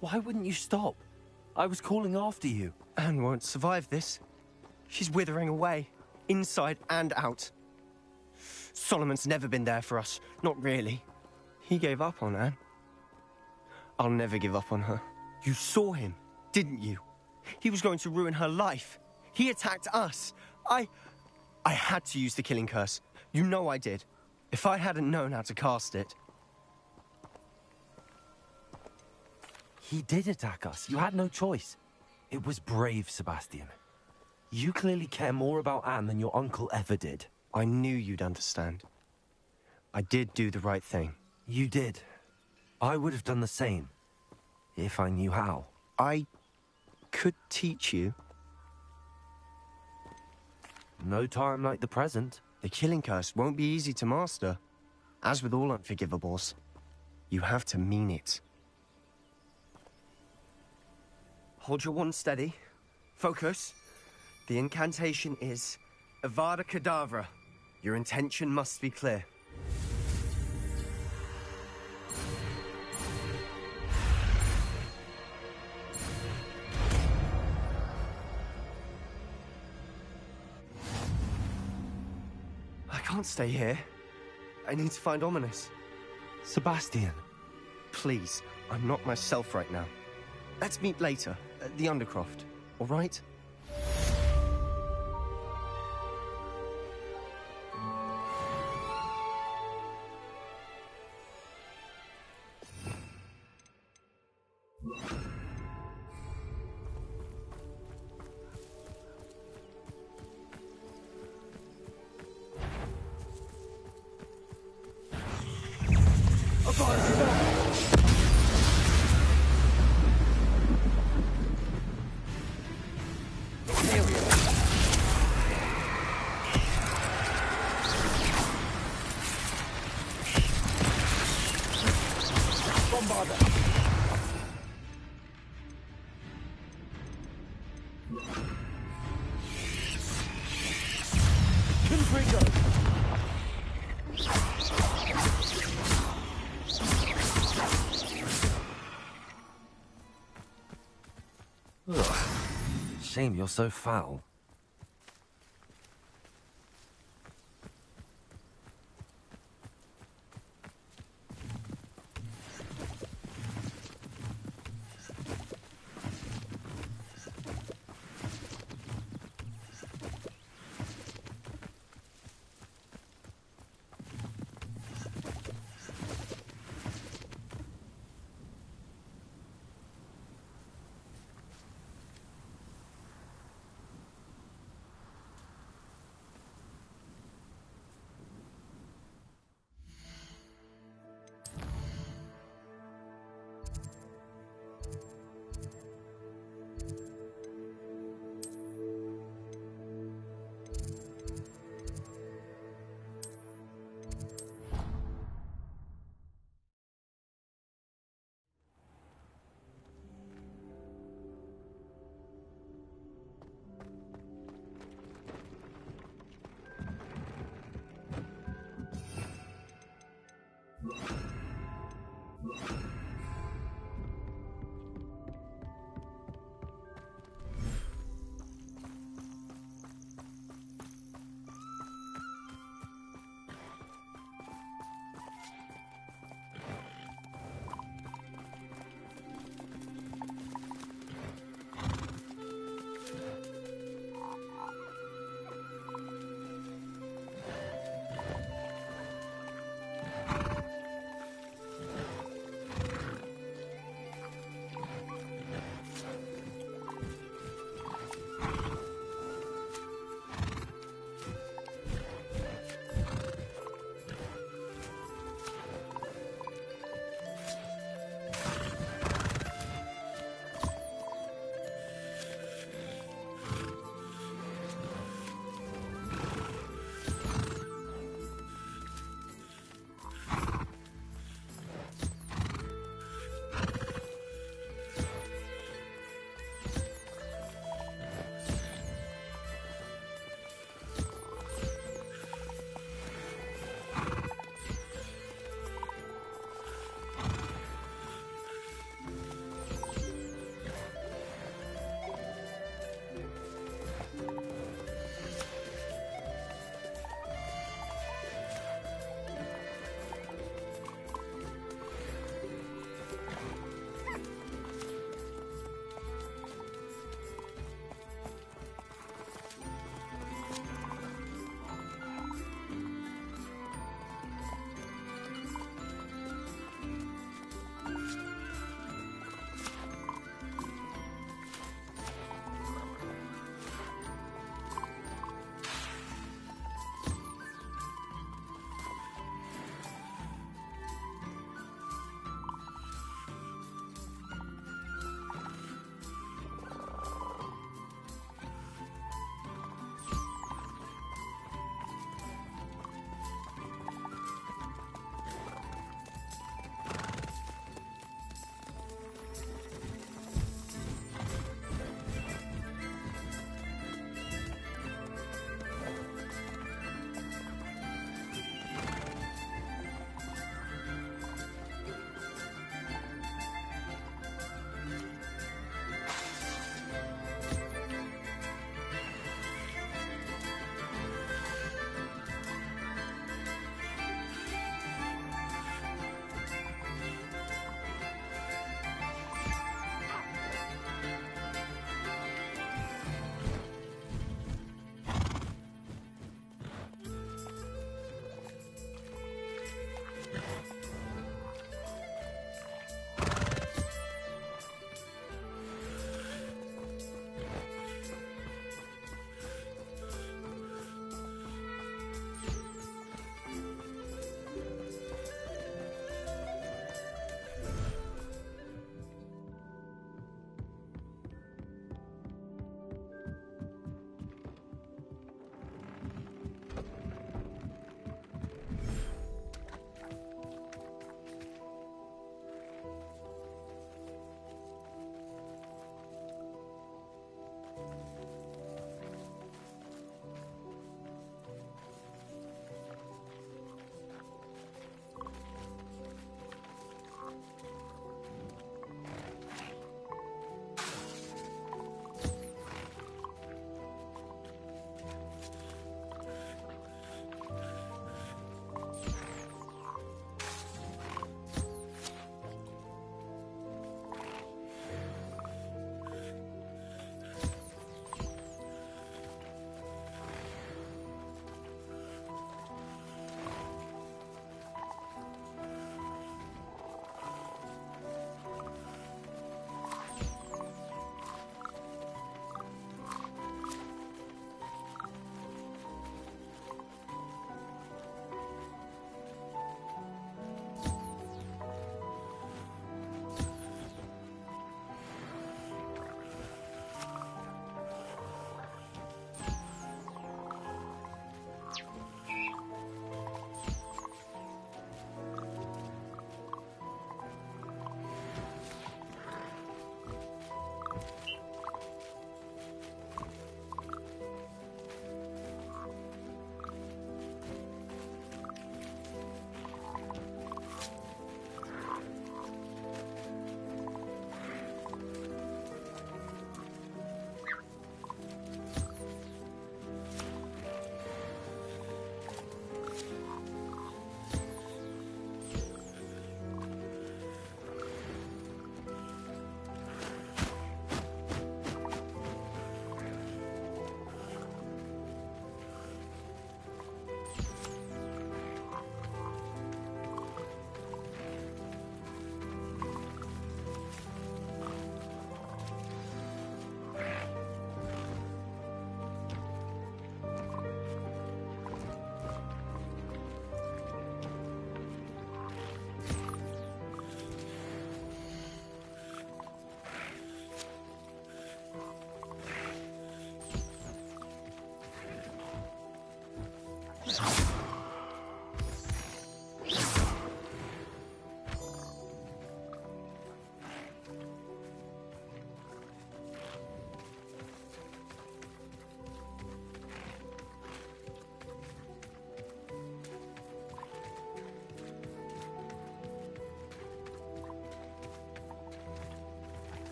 Why wouldn't you stop? I was calling after you. Anne won't survive this. She's withering away, inside and out. Solomon's never been there for us, not really. He gave up on Anne. I'll never give up on her. You saw him, didn't you? He was going to ruin her life. He attacked us. I had to use the killing curse. You know I did. If I hadn't known how to cast it... He did attack us. You had no choice. It was brave, Sebastian. You clearly care more about Anne than your uncle ever did. I knew you'd understand. I did do the right thing. You did. I would have done the same, if I knew how. I could teach you. No time like the present. The killing curse won't be easy to master. As with all unforgivables, you have to mean it. Hold your wand steady. Focus. The incantation is Avada Kedavra. Your intention must be clear. I can't stay here. I need to find Ominous. Sebastian. Please, I'm not myself right now. Let's meet later, at the Undercroft, all right? Shame you're so foul.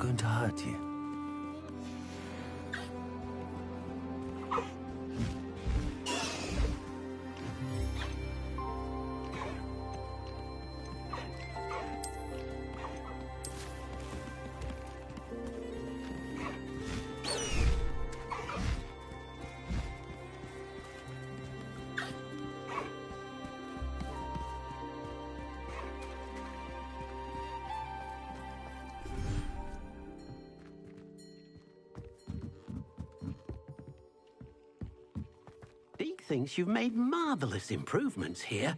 going to hurt you. Deke thinks you've made marvelous improvements here.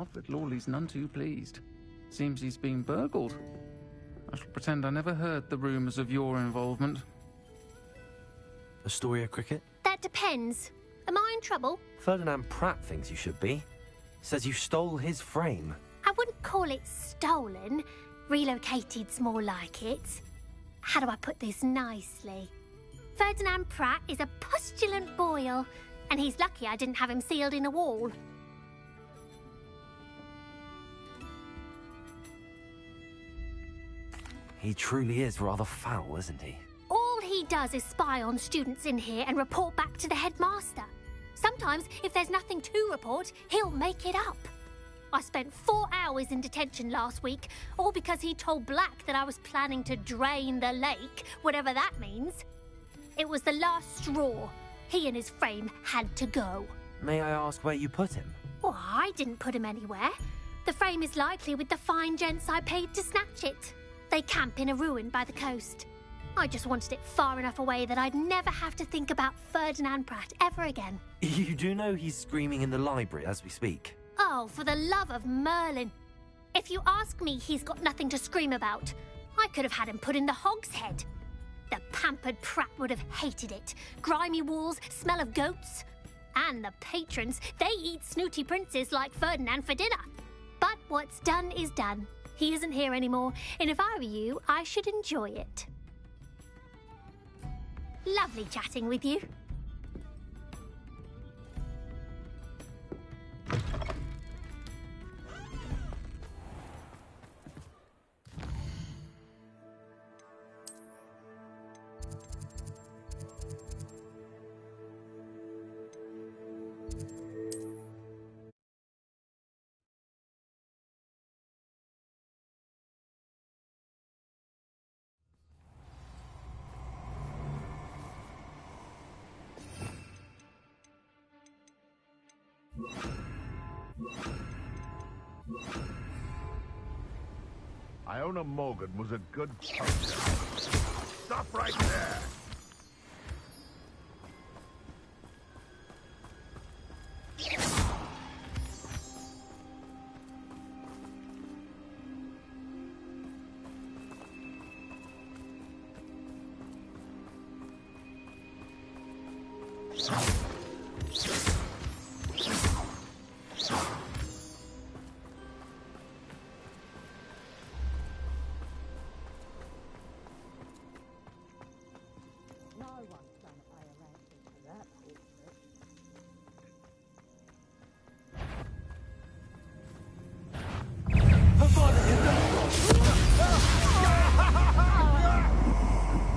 laugh, but Lawley's none too pleased. Seems he's been burgled. I shall pretend I never heard the rumours of your involvement. Astoria Cricket? That depends. Am I in trouble? Ferdinand Pratt thinks you should be. Says you stole his frame. I wouldn't call it stolen. Relocated's more like it. How do I put this nicely? Ferdinand Pratt is a pustulant boil, and he's lucky I didn't have him sealed in a wall. He truly is rather foul, isn't he? All he does is spy on students in here and report back to the headmaster. Sometimes, if there's nothing to report, he'll make it up. I spent 4 hours in detention last week, all because he told Black that I was planning to drain the lake, whatever that means. It was the last straw. He and his frame had to go. May I ask where you put him? Well, I didn't put him anywhere. The frame is likely with the fine gents I paid to snatch it. They camp in a ruin by the coast. I just wanted it far enough away that I'd never have to think about Ferdinand Pratt ever again. You do know he's screaming in the library as we speak? Oh, for the love of Merlin. If you ask me, he's got nothing to scream about. I could have had him put in the Hogshead. The pampered Pratt would have hated it. Grimy walls, smell of goats. And the patrons, they eat snooty princes like Ferdinand for dinner. But what's done is done. He isn't here anymore, and if I were you, I should enjoy it. Lovely chatting with you. Iona Morgan was a good poacher. Stop right there!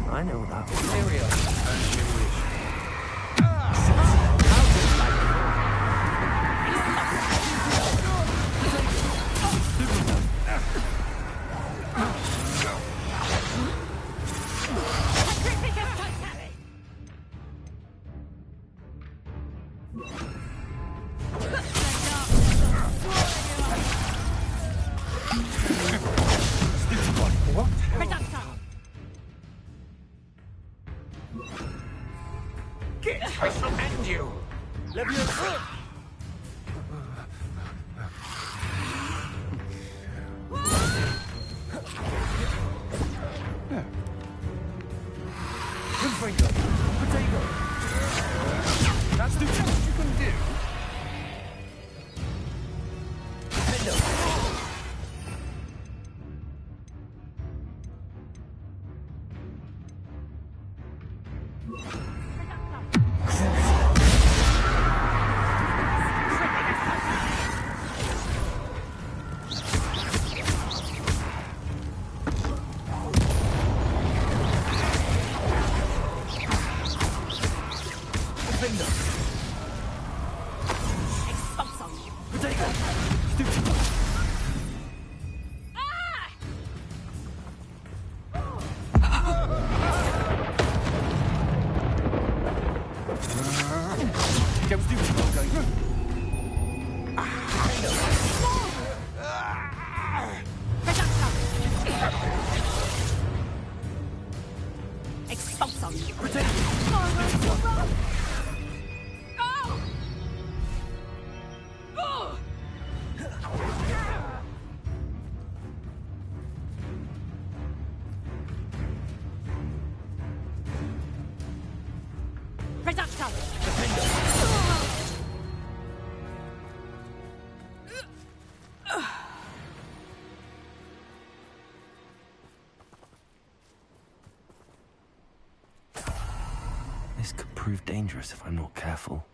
I know that. I shall end you! Leviosa! Potato! That's the best you can do! prove dangerous if I'm not careful.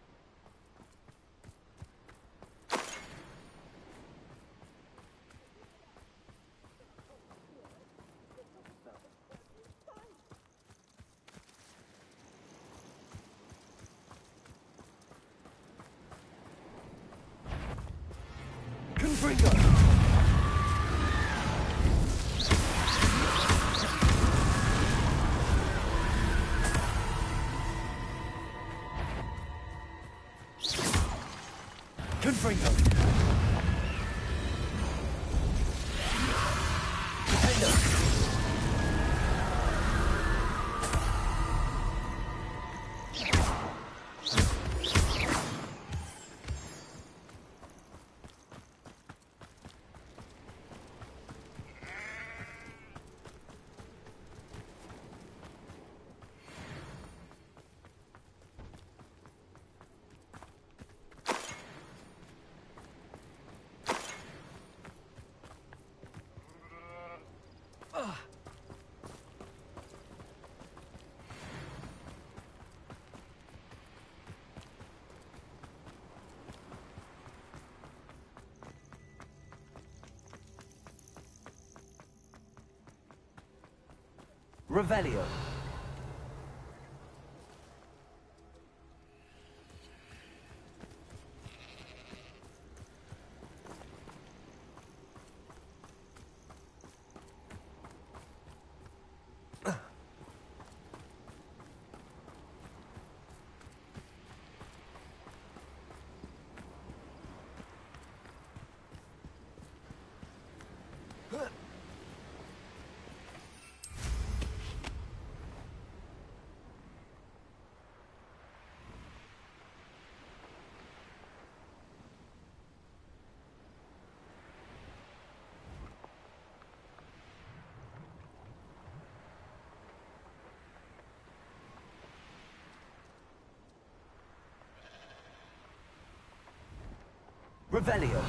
Revelio. Revelio.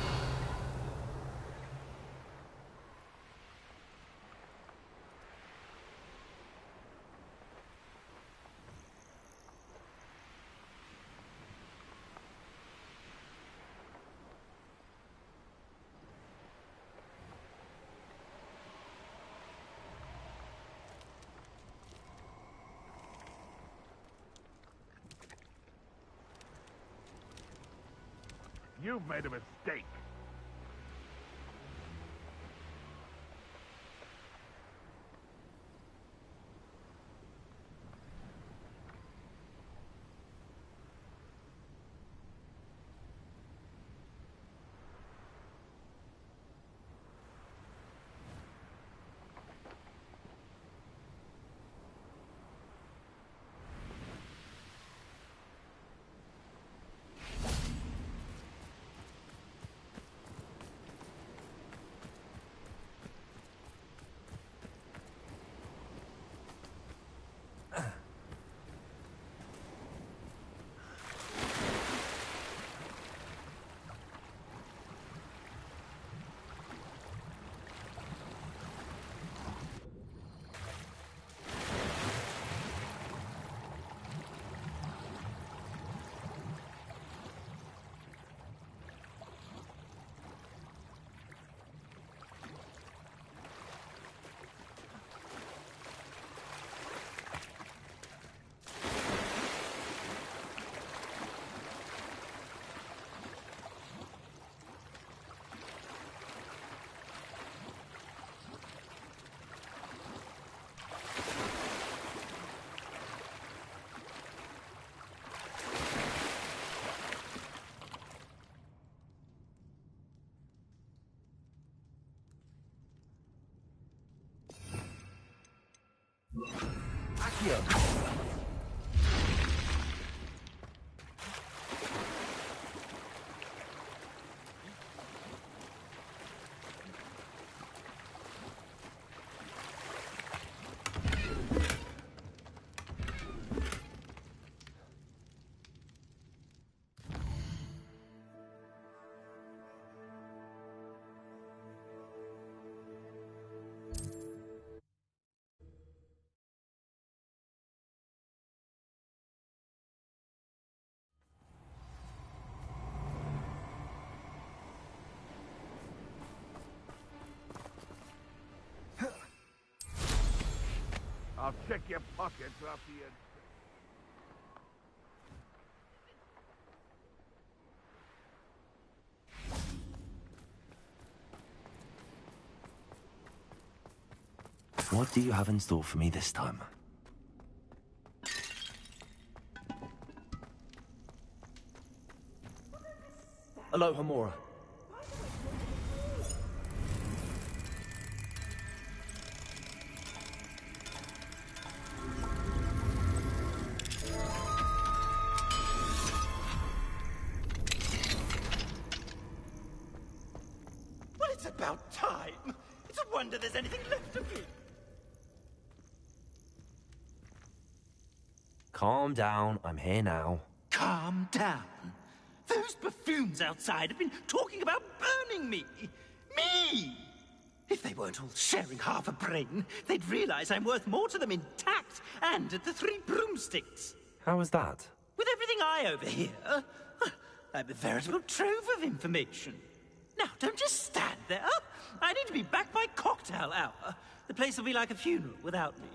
You've made a mistake. Accio. I'll check your pockets after you... What do you have in store for me this time? Aloha, Mora. Well, it's about time. It's a wonder there's anything left of me. Calm down, I'm here now. Calm down. Those buffoons outside have been talking about burning me. Me! If they weren't all sharing half a brain, they'd realize I'm worth more to them intact and at the Three Broomsticks. How was that? With everything I overhear, I'm a veritable trove of information. Now, don't just stand there. I need to be back by cocktail hour. The place will be like a funeral without me.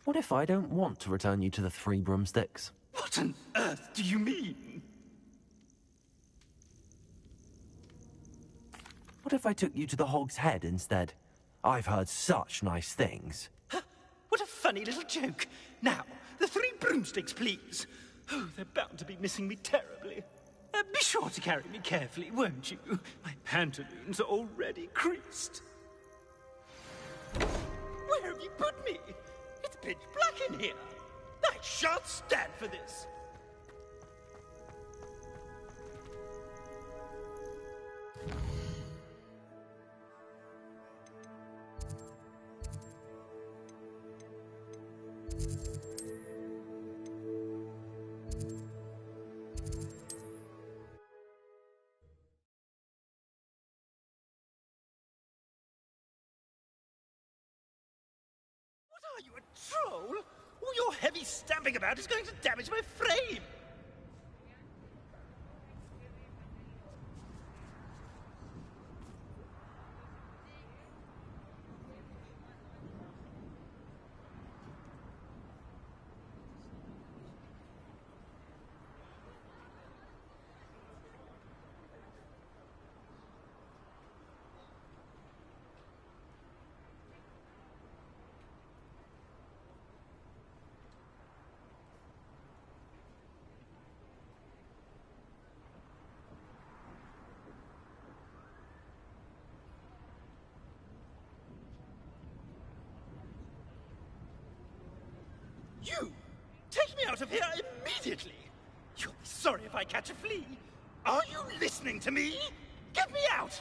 What if I don't want to return you to the Three Broomsticks? What on earth do you mean? What if I took you to the Hog's Head instead? I've heard such nice things. What a funny little joke. Now, the Three Broomsticks, please. Oh, they're bound to be missing me terribly. Be sure to carry me carefully, won't you? My pantaloons are already creased. Where have you put me? It's pitch black in here. I shan't stand for this. Are you a troll? All your heavy stamping about is going to damage my frame. You! Take me out of here immediately! You'll be sorry if I catch a flea. Are you listening to me? Get me out!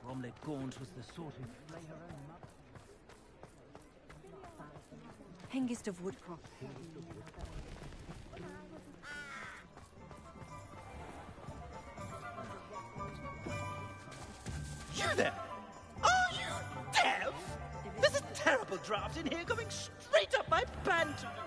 Bromley Gaunt was the sort who'd flay her own mother. Hengist of Woodcroft. You there! Are you deaf? There's a terrible draft in here going straight up my pantaloons.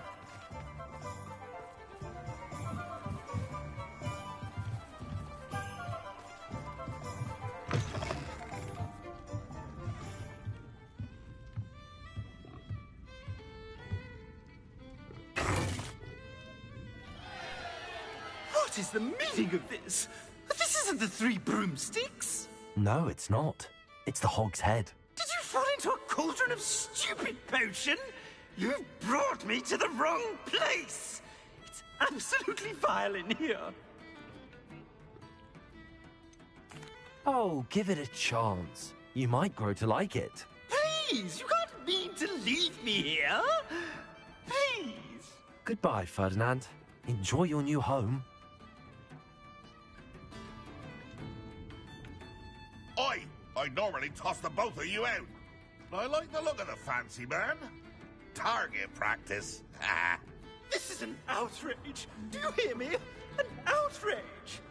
What is the meaning of this? This isn't the Three Broomsticks. No, it's not. It's the Hog's Head. Did you fall into a cauldron of stupid potion? You've brought me to the wrong place. It's absolutely vile in here. Oh, give it a chance. You might grow to like it. Please, you can't mean to leave me here. Please. Goodbye, Ferdinand. Enjoy your new home. I'd normally toss the both of you out. I like the look of the fancy man. Target practice. This is an outrage. Do you hear me? An outrage.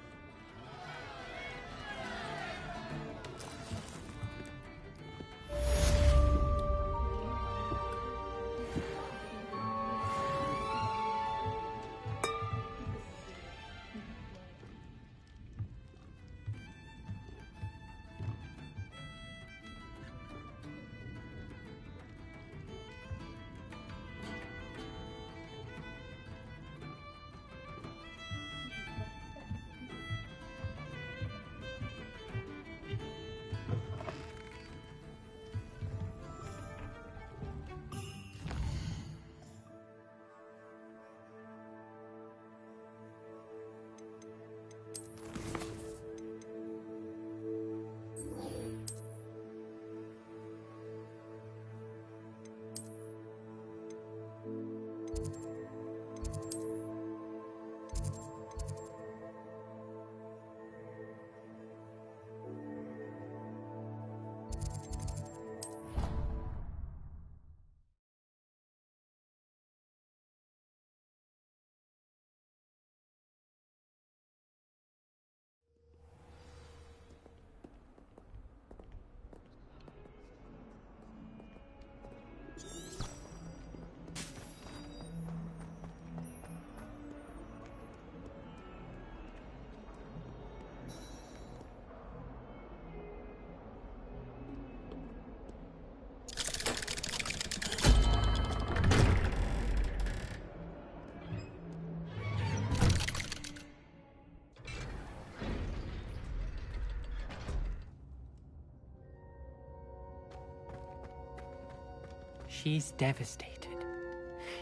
She's devastated.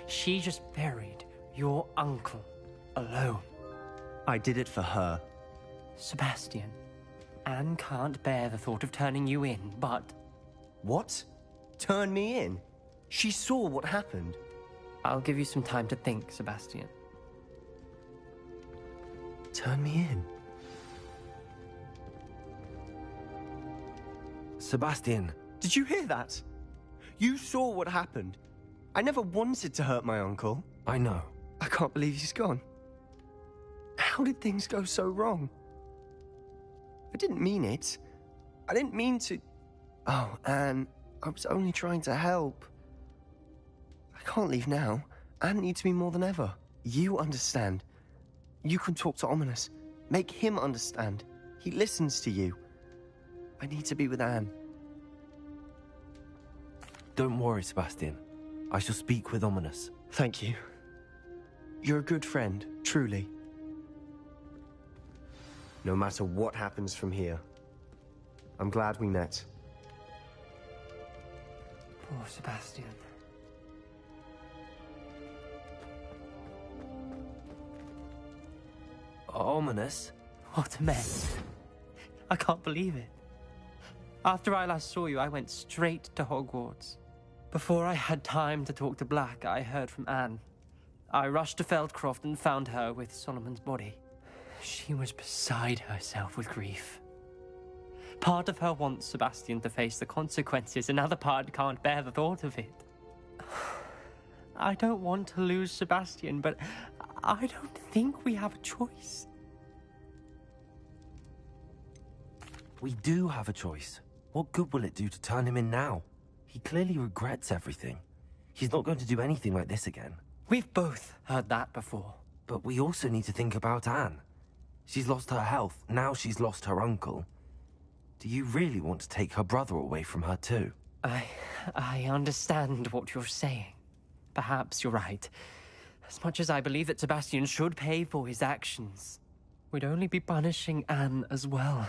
She just buried your uncle alone. I did it for her. Sebastian, Anne can't bear the thought of turning you in, but... What? Turn me in? She saw what happened. I'll give you some time to think, Sebastian. Turn me in? Sebastian. Did you hear that? You saw what happened. I never wanted to hurt my uncle. I know. I can't believe he's gone. How did things go so wrong? I didn't mean it. I didn't mean to... Oh, Anne, I was only trying to help. I can't leave now. Anne needs me more than ever. You understand. You can talk to Ominous. Make him understand. He listens to you. I need to be with Anne. Don't worry, Sebastian. I shall speak with Ominous. Thank you. You're a good friend, truly. No matter what happens from here, I'm glad we met. Poor Sebastian. Ominous? What a mess. I can't believe it. After I last saw you, I went straight to Hogwarts. Before I had time to talk to Black, I heard from Anne. I rushed to Feldcroft and found her with Solomon's body. She was beside herself with grief. Part of her wants Sebastian to face the consequences, another part can't bear the thought of it. I don't want to lose Sebastian, but I don't think we have a choice. We do have a choice. What good will it do to turn him in now? He clearly regrets everything. He's not going to do anything like this again. We've both heard that before. But we also need to think about Anne. She's lost her health, now she's lost her uncle. Do you really want to take her brother away from her too? I understand what you're saying. Perhaps you're right. As much as I believe that Sebastian should pay for his actions, we'd only be punishing Anne as well.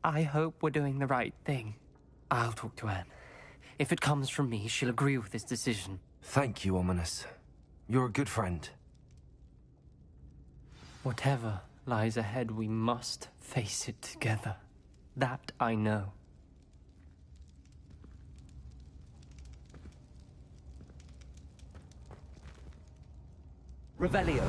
I hope we're doing the right thing. I'll talk to Anne. If it comes from me, she'll agree with this decision. Thank you, Ominous. You're a good friend. Whatever lies ahead, we must face it together. That I know. Revelio.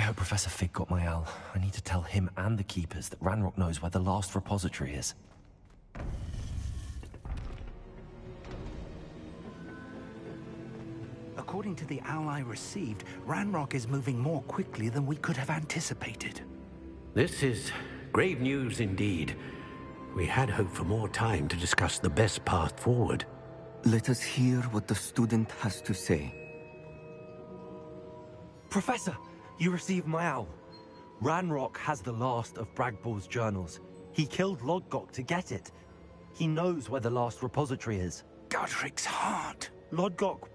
hope Professor Fig got my owl. I need to tell him and the Keepers that Ranrock knows where the last repository is. According to the owl I received, Ranrock is moving more quickly than we could have anticipated. This is grave news indeed. We had hoped for more time to discuss the best path forward. Let us hear what the student has to say. Professor, you received my owl. Ranrock has the last of Bragbor's journals. He killed Lodgok to get it. He knows where the last repository is. Godric's heart. Lodgok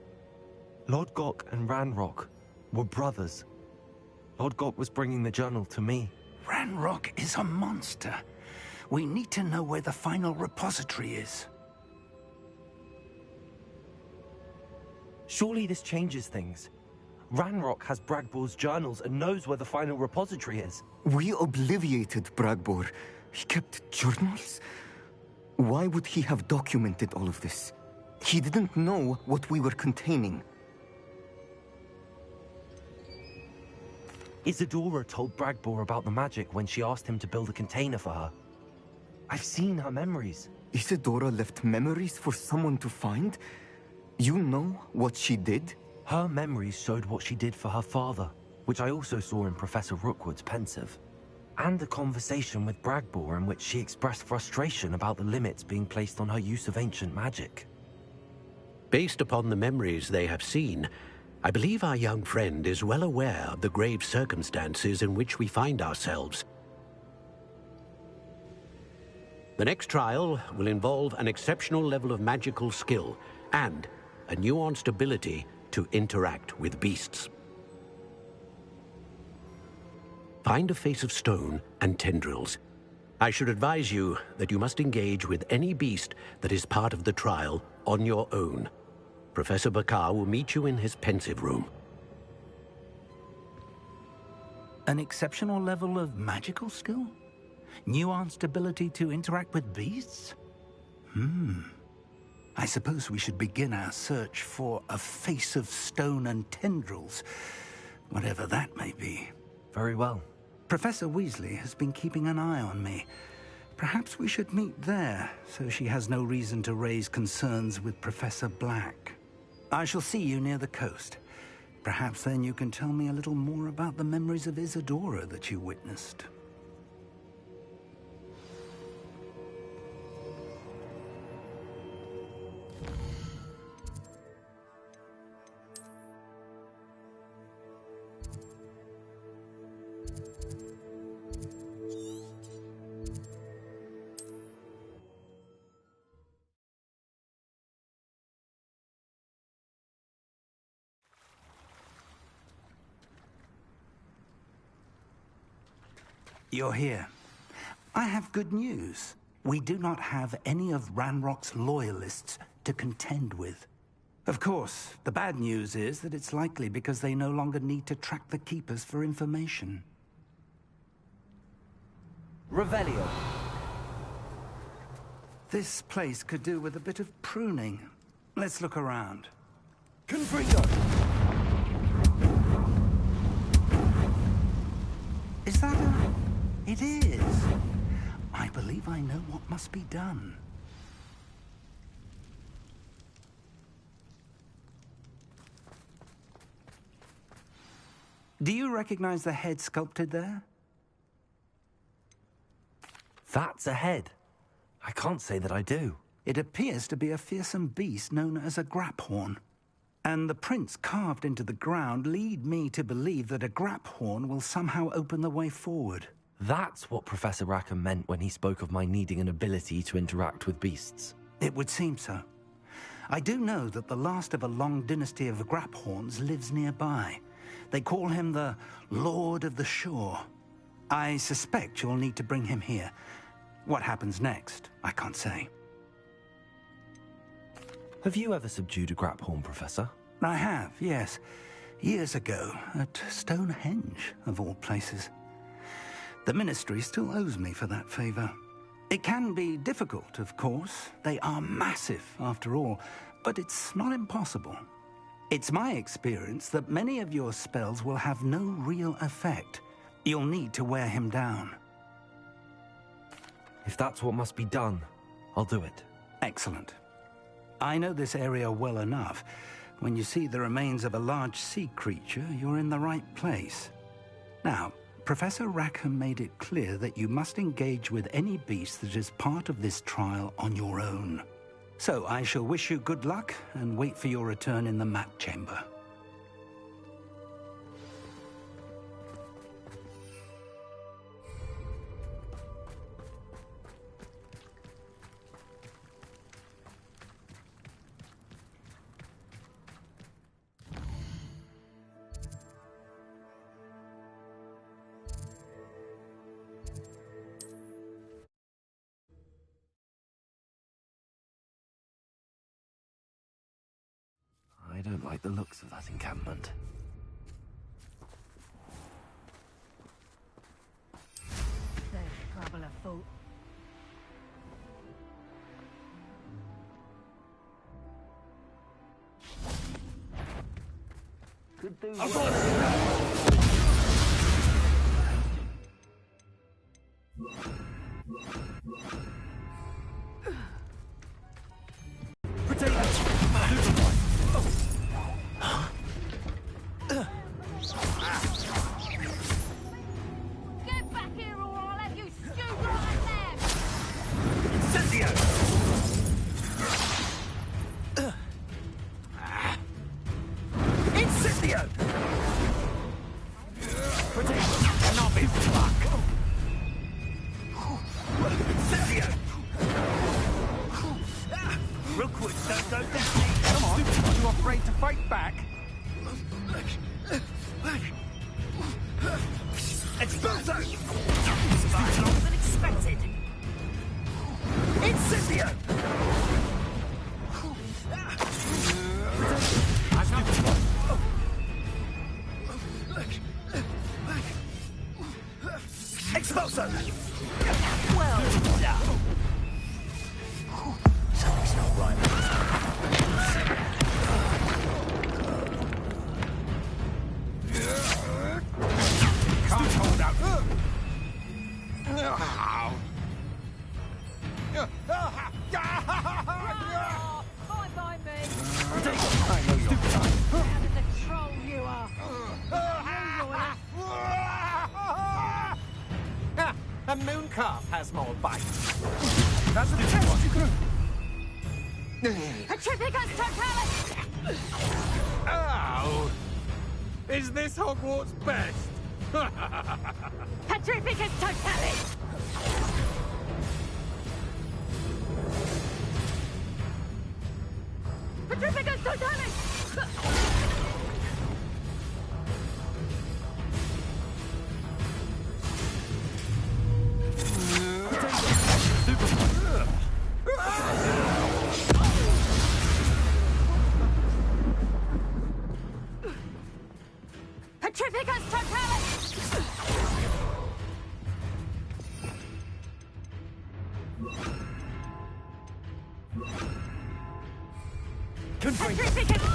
and Ranrock were brothers. Lodgok was bringing the journal to me. Ranrock is a monster. We need to know where the final repository is. Surely this changes things. Ranrock has Bragbor's journals and knows where the final repository is. We obliviated Bragbor. He kept journals? Why would he have documented all of this? He didn't know what we were containing. Isadora told Bragbor about the magic when she asked him to build a container for her. I've seen her memories. Isadora left memories for someone to find? You know what she did? Her memories showed what she did for her father, which I also saw in Professor Rookwood's pensive. And a conversation with Bragbor in which she expressed frustration about the limits being placed on her use of ancient magic. Based upon the memories they have seen, I believe our young friend is well aware of the grave circumstances in which we find ourselves. The next trial will involve an exceptional level of magical skill and a nuanced ability to interact with beasts. Find a face of stone and tendrils. I should advise you that you must engage with any beast that is part of the trial on your own. Professor Bakar will meet you in his pensive room. An exceptional level of magical skill? Nuanced ability to interact with beasts? I suppose we should begin our search for a face of stone and tendrils, whatever that may be. Very well. Professor Weasley has been keeping an eye on me. Perhaps we should meet there, so she has no reason to raise concerns with Professor Black. I shall see you near the coast. Perhaps then you can tell me a little more about the memories of Isadora that you witnessed. You're here. I have good news. We do not have any of Ranrock's loyalists to contend with. Of course, the bad news is that it's likely because they no longer need to track the Keepers for information. Revelio. This place could do with a bit of pruning. Let's look around. Confringo. Is that a... It is. I believe I know what must be done. Do you recognize the head sculpted there? That's a head. I can't say that I do. It appears to be a fearsome beast known as a graphorn. And the prints carved into the ground lead me to believe that a graphorn will somehow open the way forward. That's what Professor Rackham meant when he spoke of my needing an ability to interact with beasts. It would seem so. I do know that the last of a long dynasty of graphorns lives nearby. They call him the Lord of the Shore. I suspect you'll need to bring him here. What happens next, I can't say. Have you ever subdued a graphorn, Professor? I have, yes. Years ago, at Stonehenge, of all places. The Ministry still owes me for that favor. It can be difficult, of course. They are massive, after all, but it's not impossible. It's my experience that many of your spells will have no real effect. You'll need to wear him down. If that's what must be done, I'll do it. Excellent. I know this area well enough. When you see the remains of a large sea creature, you're in the right place. Now, Professor Rackham made it clear that you must engage with any beast that is part of this trial on your own. So I shall wish you good luck and wait for your return in the map chamber. I don't like the looks of that encampment. There's trouble afoot. Could do Get back here or I'll have you stewed right there! Incendio! Not be fuck! Incendio! Rookwoods don't go down. Come on, are you afraid to fight back? Expulso! Survived longer than expected. Incendio! Expulso! Well done. Something's not right. Can't hold out. Bye-bye, me! I know you're fine. How did the troll you are? A moon calf has more bite. That's a test. You can... Petrificus totalis! Oh! Is this Hogwarts best? Petrificus totalis! Petrificus totalis! Petrificus totalis! Petrificus!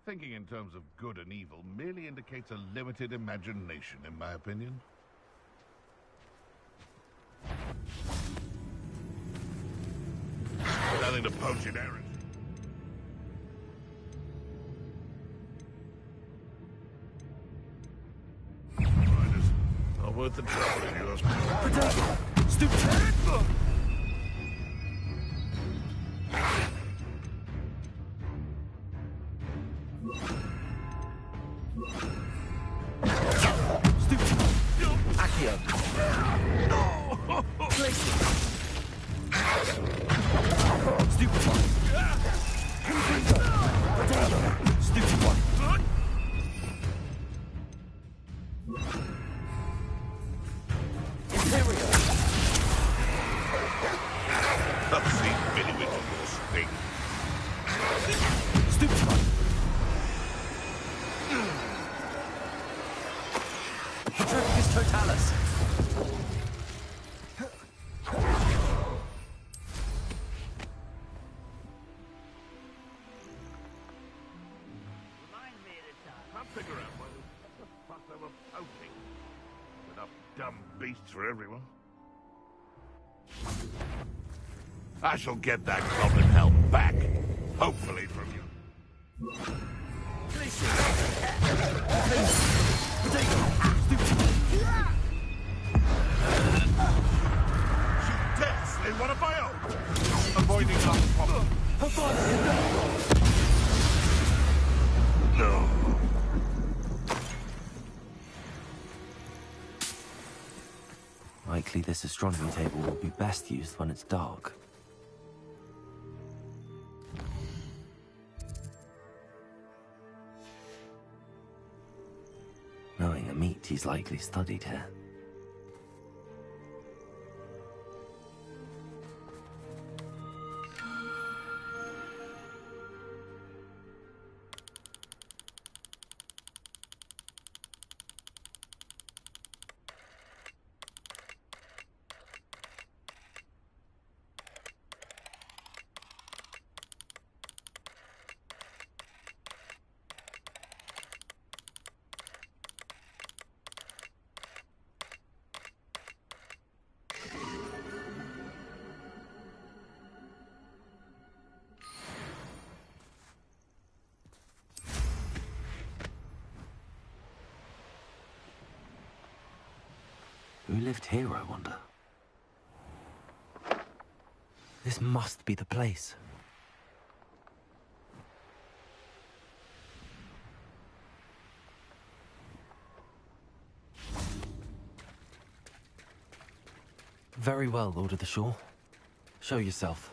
Thinking in terms of good and evil merely indicates a limited imagination, in my opinion. Nothing to poach in errors. Riders, not worth the trouble if you ask me. Stupid! Accio. Stupid one. Stupid one. I've seen Totalis. Can't figure out what the fuck they were poking. Enough dumb beasts for everyone. I shall get that goblin help back. Hopefully from you. She dare slay one of my own. Avoiding our problem. No. Likely this astronomy table will be best used when it's dark. Knowing a meat, he's likely studied here. Who lived here, I wonder? This must be the place. Very well, Lord of the Shore. Show yourself.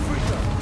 Freedom!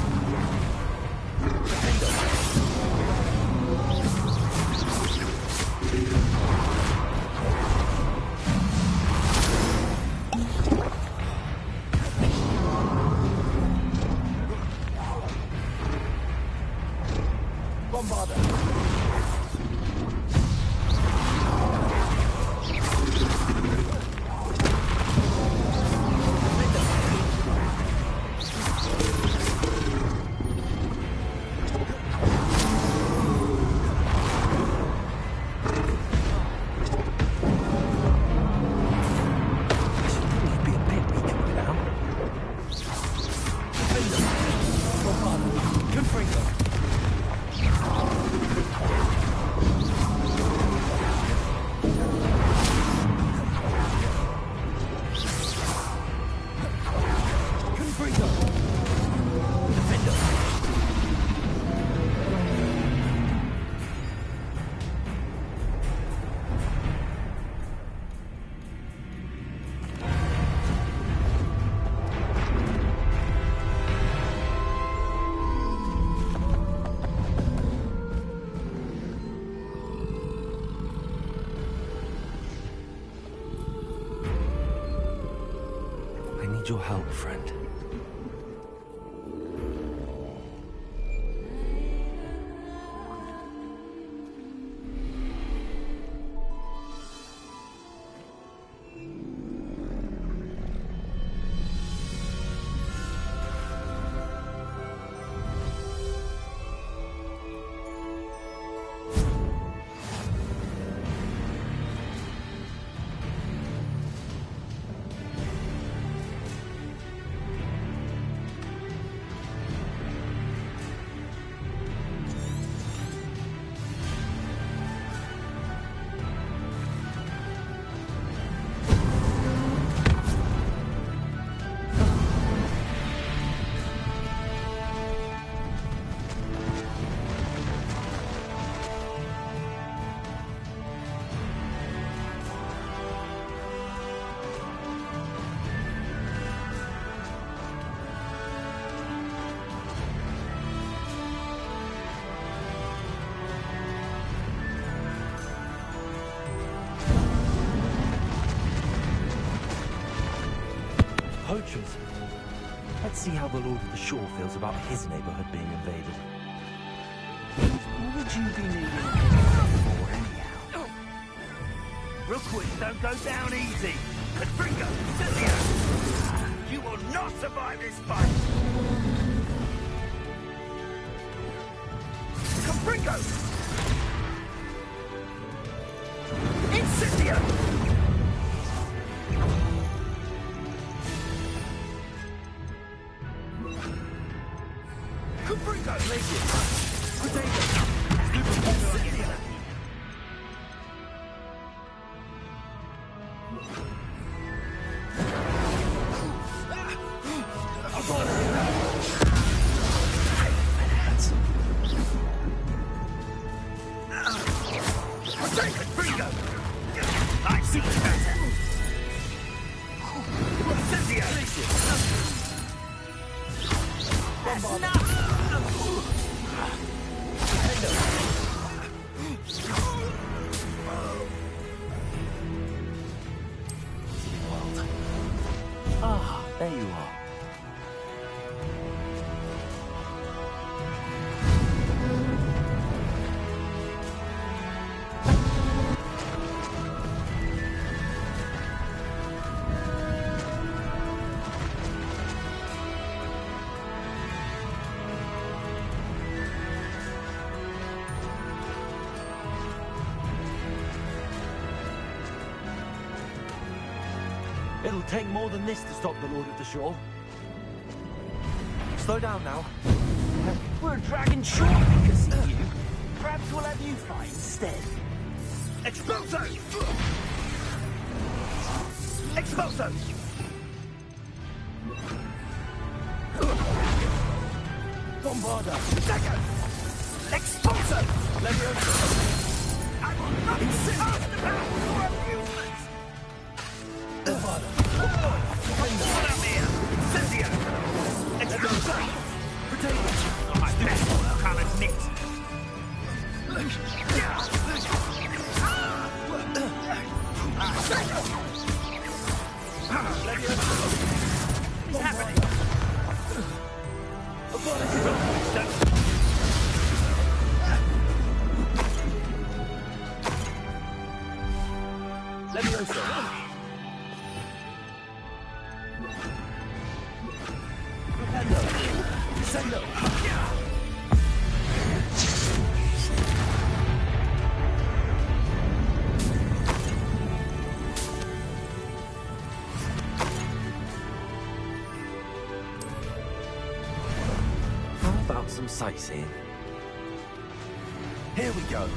I need your help, friend. Poachers. Let's see how the Lord of the Shore feels about his neighborhood being invaded. What would you be needing for anyhow? Rookwoods don't go down easy. Confringo, Cynthia! You will not survive this fight! Confringo! Incendio! Confringo! Potato! Ah, there you are. It'll take more than this to stop the Lord of the Shore. Slow down now. We're a dragon short because of you. Perhaps we'll have you fight instead. Expulso! Expulso! Bombarda! Dagger! Expulso! Leviosa! I will not insist the battle for amusement! Bombarda! Solamia! Cynthia! Expulso! Potato! My best work, I'll admit. What's happening? Leviosa! Sendo! How about some sightseeing? Here we go.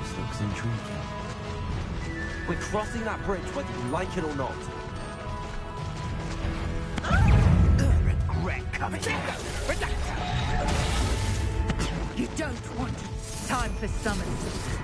This looks intriguing. We're crossing that bridge whether you like it or not. Regret coming. You don't want time for summons.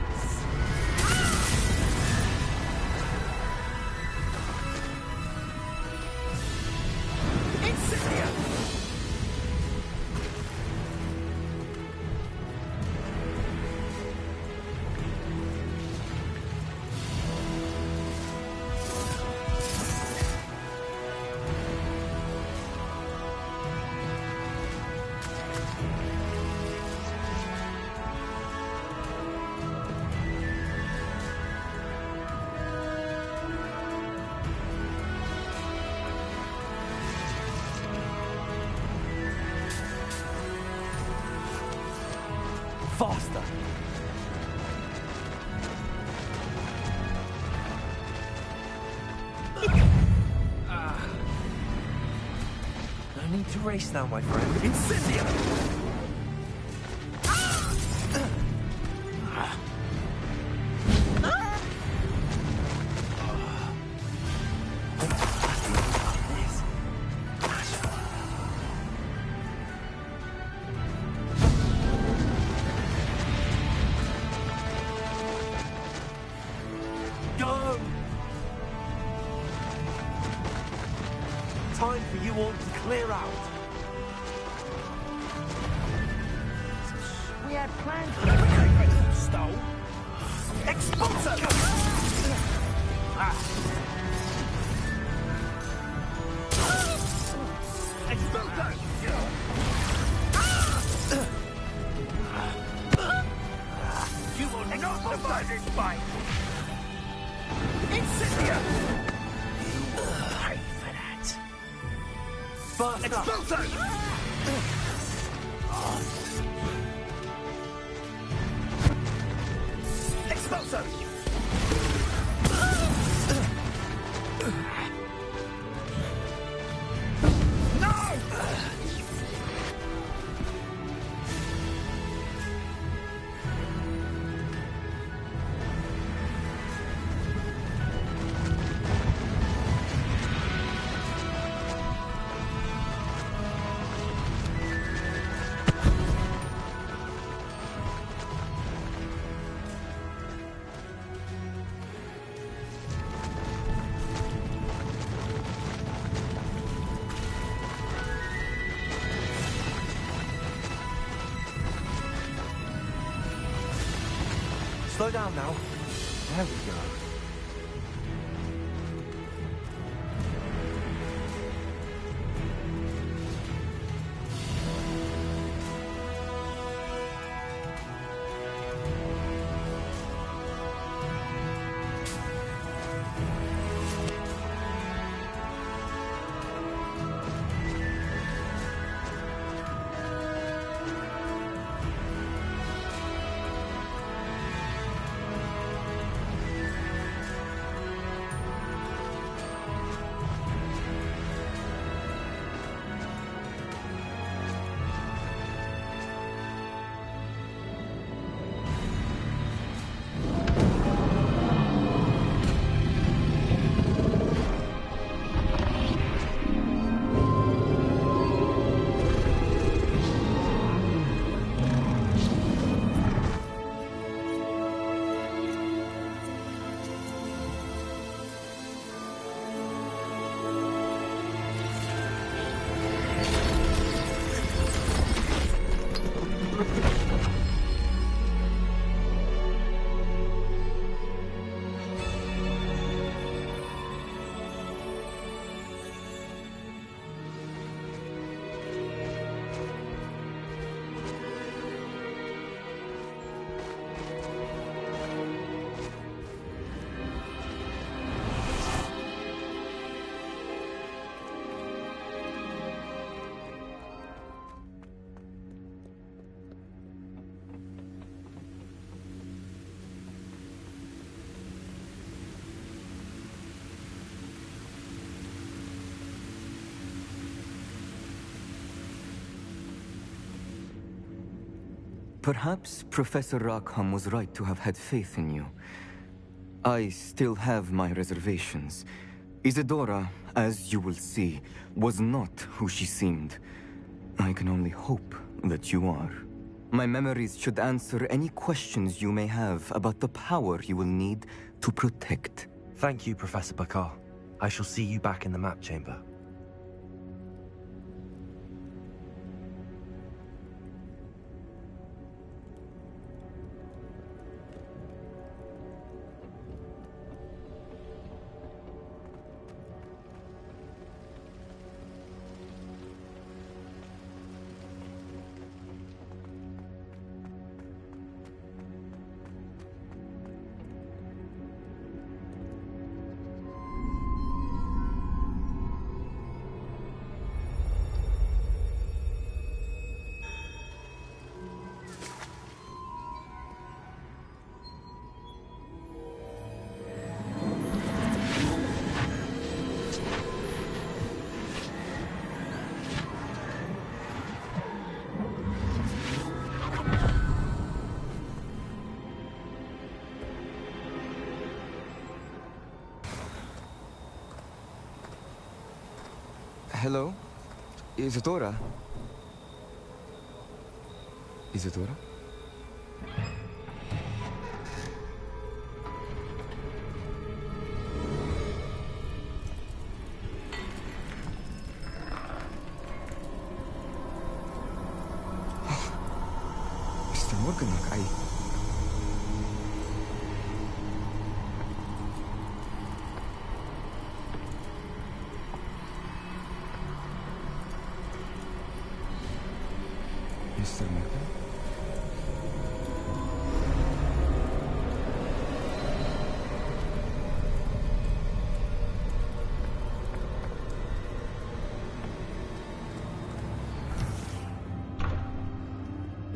Faster! No need to race now, my friend. Incendio! Time for you all to clear out. We had plans for the stole. Expulso! Expulso! You will not survive this fight! Incendio! You will pay for that. Faster! Expulso! Expulso! Slow down now. There we go. Perhaps Professor Rackham was right to have had faith in you. I still have my reservations. Isadora, as you will see, was not who she seemed. I can only hope that you are. My memories should answer any questions you may have about the power you will need to protect. Thank you, Professor Bakar. I shall see you back in the map chamber. Hello? Isadora? Isadora? Mr. Morganach, Mr. Morgan?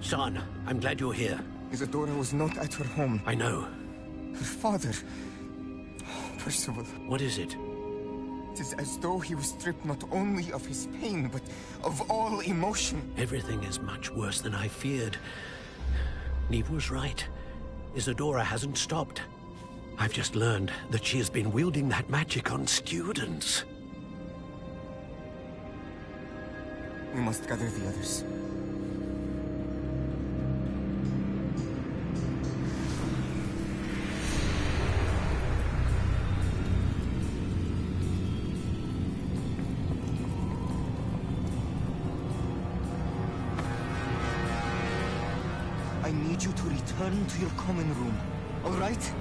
Son, I'm glad you're here. Isadora was not at her home. I know. Her father... Percival. What is it? It is as though he was stripped not only of his pain, but of all emotion. Everything is much worse than I feared. Neve was right. Isadora hasn't stopped. I've just learned that she has been wielding that magic on students. We must gather the others. I need you to return to your common room, all right?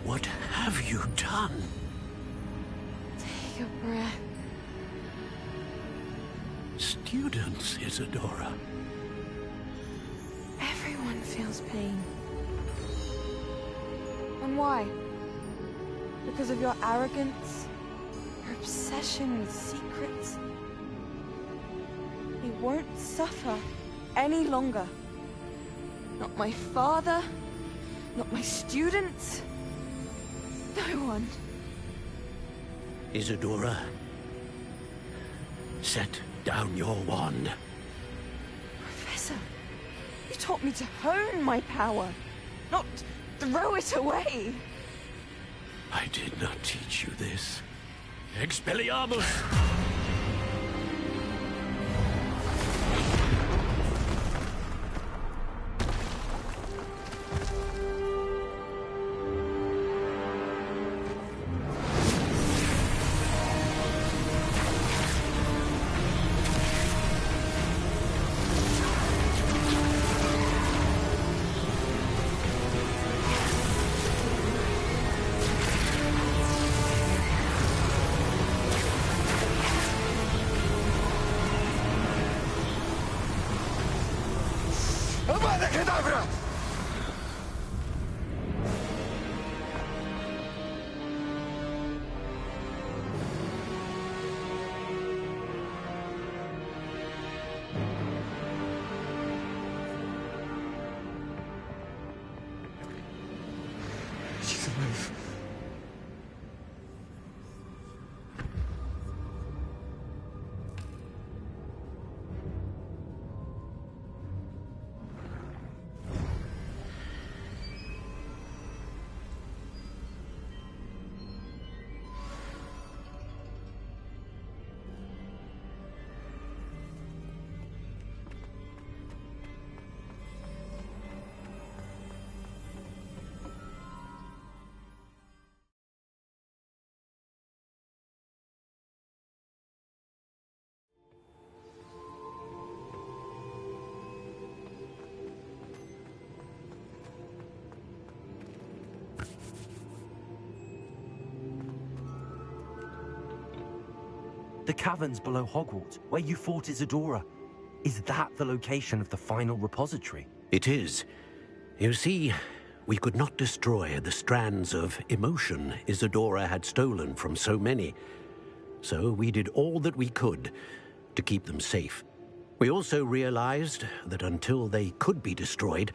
What have you done? Take a breath. Students, Isadora. Everyone feels pain. And why? Because of your arrogance? Your obsession with secrets? He won't suffer any longer. Not my father, not my students, no one. Isadora, set down your wand. Professor, you taught me to hone my power, not throw it away. I did not teach you this. Expelliarmus! Avada Kedavra! She's alive. The caverns below Hogwarts, where you fought Isadora. Is that the location of the final repository? It is. You see, we could not destroy the strands of emotion Isadora had stolen from so many. So we did all that we could to keep them safe. We also realized that until they could be destroyed,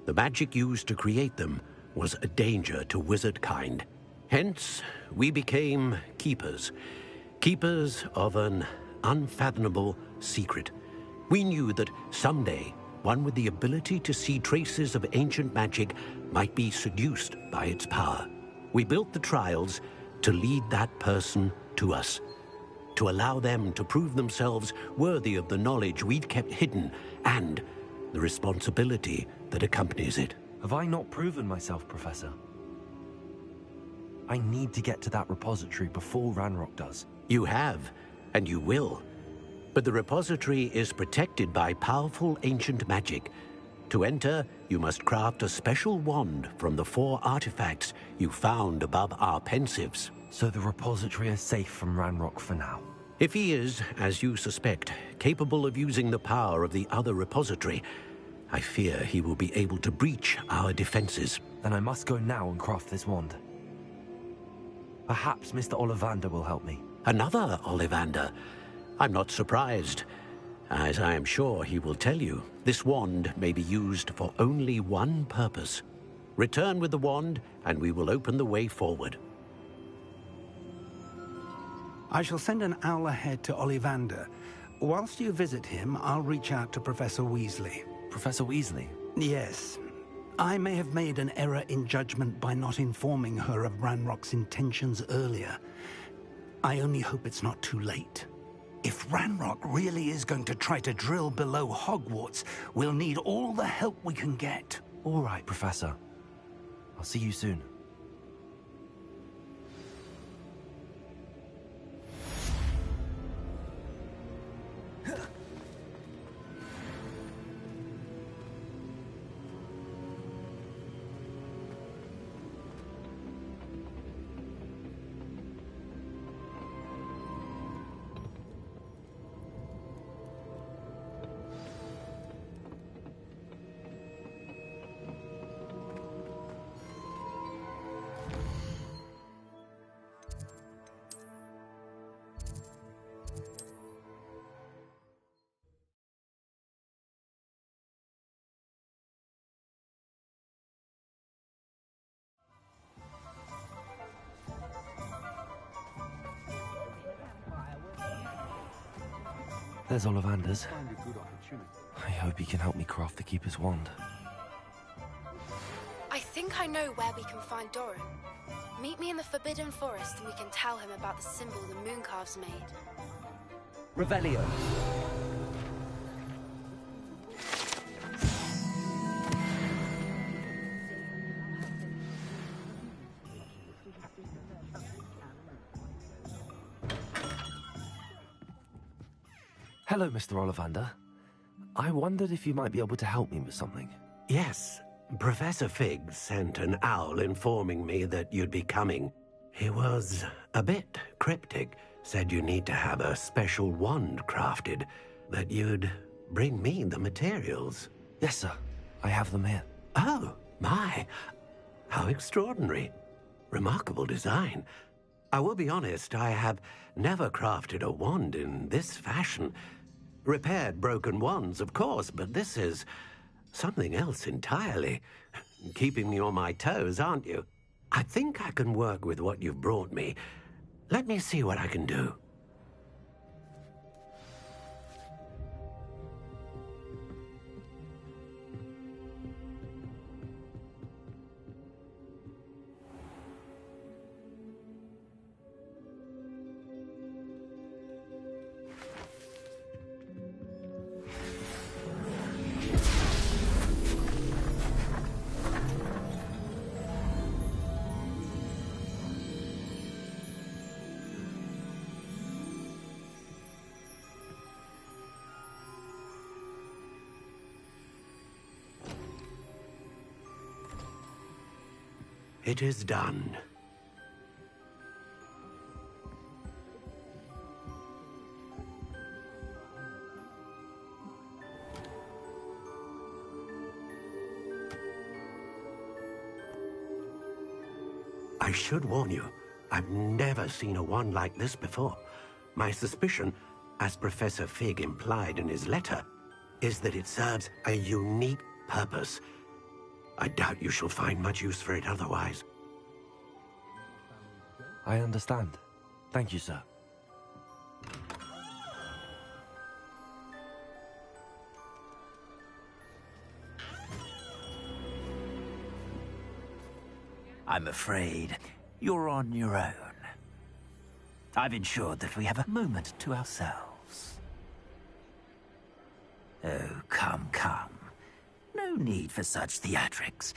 The magic used to create them was a danger to wizard kind. Hence, we became keepers. Keepers of an unfathomable secret. We knew that someday, one with the ability to see traces of ancient magic might be seduced by its power. We built the trials to lead that person to us, to allow them to prove themselves worthy of the knowledge we'd kept hidden and the responsibility that accompanies it. Have I not proven myself, Professor? I need to get to that repository before Ranrock does. You have, and you will. But the repository is protected by powerful ancient magic. To enter, you must craft a special wand from the 4 artifacts you found above our pensives. So the repository is safe from Ranrock for now? If he is, as you suspect, capable of using the power of the other repository, I fear he will be able to breach our defenses. Then I must go now and craft this wand. Perhaps Mr. Ollivander will help me. Another Ollivander? I'm not surprised. As I am sure he will tell you, this wand may be used for only one purpose. Return with the wand, and we will open the way forward. I shall send an owl ahead to Ollivander. Whilst you visit him, I'll reach out to Professor Weasley. Professor Weasley? Yes. I may have made an error in judgment by not informing her of Ranrock's intentions earlier. I only hope it's not too late. If Ranrock really is going to try to drill below Hogwarts, we'll need all the help we can get. All right, Professor. I'll see you soon. There's Ollivander's. I hope he can help me craft the Keeper's wand. I think I know where we can find Doran. Meet me in the Forbidden Forest and we can tell him about the symbol the Mooncalves made. Revelio. Hello, Mr. Ollivander. I wondered if you might be able to help me with something. Yes, Professor Fig sent an owl informing me that you'd be coming. He was a bit cryptic, said you need to have a special wand crafted, that you'd bring me the materials. Yes, sir. I have them here. Oh, my. How extraordinary. Remarkable design. I will be honest, I have never crafted a wand in this fashion. Repaired broken wands, of course, but this is something else entirely. Keeping me on my toes, aren't you? I think I can work with what you've brought me. Let me see what I can do. It is done. I should warn you, I've never seen a wand like this before. My suspicion, as Professor Fig implied in his letter, is that it serves a unique purpose. I doubt you shall find much use for it otherwise. I understand. Thank you, sir. I'm afraid you're on your own. I've ensured that we have a moment to ourselves. Oh, come, come. No need for such theatrics.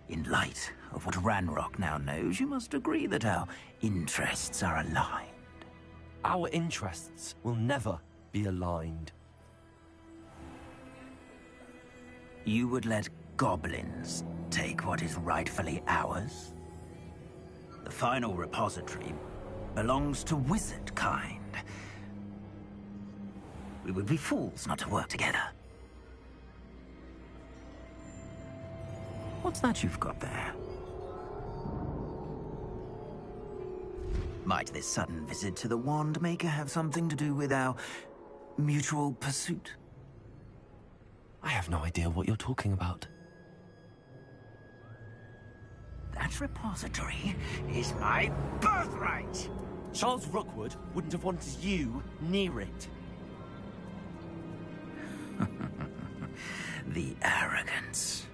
In light of what Ranrock now knows, you must agree that our interests are aligned. Our interests will never be aligned. You would let goblins take what is rightfully ours? The final repository belongs to wizard kind. We would be fools not to work together. What's that you've got there? Might this sudden visit to the Wand Maker have something to do with our mutual pursuit? I have no idea what you're talking about. That repository is my birthright! Charles Rookwood wouldn't have wanted you near it. The arrogance.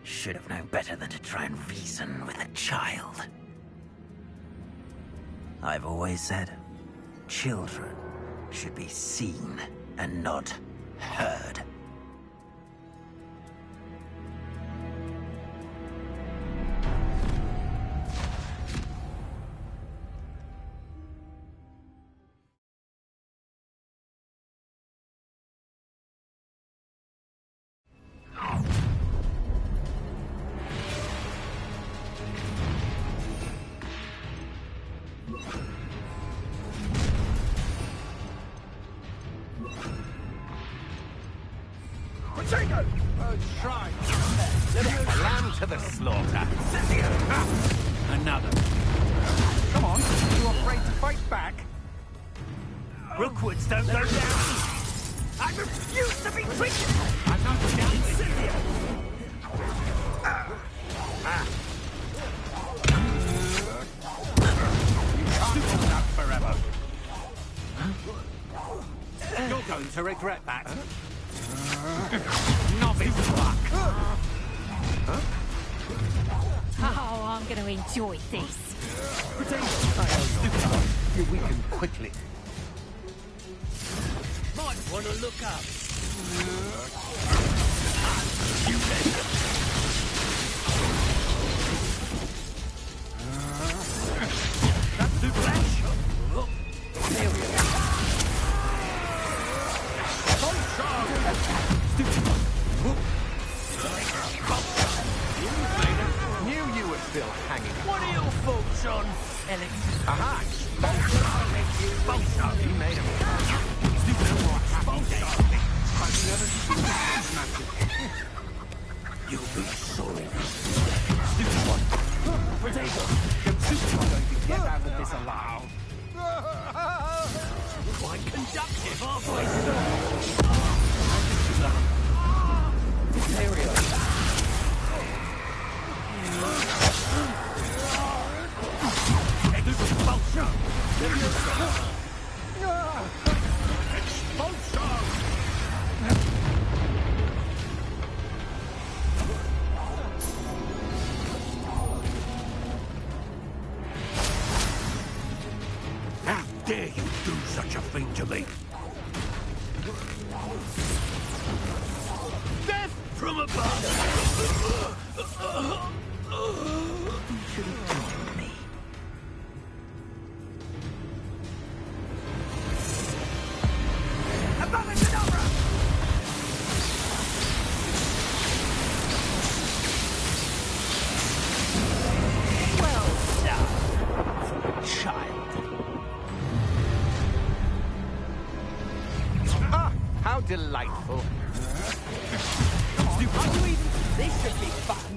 Should have known better than to try and reason with a child. I've always said, children should be seen and not heard. Lamb to the slaughter. Another. Come on, you afraid to fight back? Rookwoods don't go down. I refuse to be treated. I'm not down with Cynthia. You can't hold that forever. You're going to regret that. Novice luck. Oh, I'm going to enjoy this. You weaken quickly. Might want to look up. That's the flash. There we go. Knew you were still hanging. What are your thoughts on Alex? Aha! You made him. I've never seen this magic. You'll be sorry. Potato! You're going to get out of this alive. Quite conductive, aren't we? Stereo. Expulsion! How dare you do such a thing to me? Death from above! You should have told me. Abracadabra! Well done, child. Ah, how delightful. Are you even... This should be fun.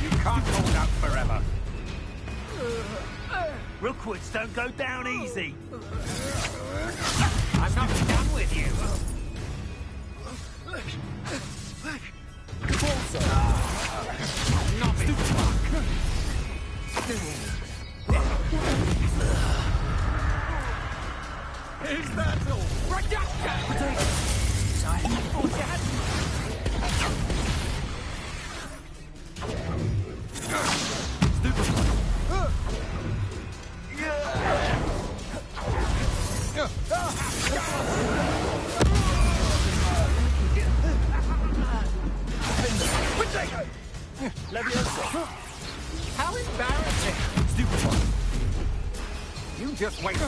You can't hold out forever. Rookwoods don't go down easy. I'm not done with you. Nothing. Is that all? Reduction! I thought you had... Leviosa. How embarrassing! Stupid one. You just wait.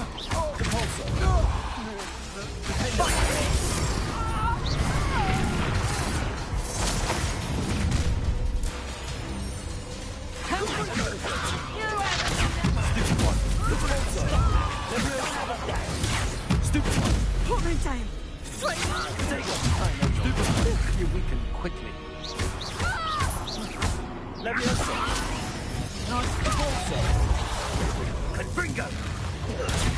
You weaken quickly. Leviosa. Nice also. Confringo.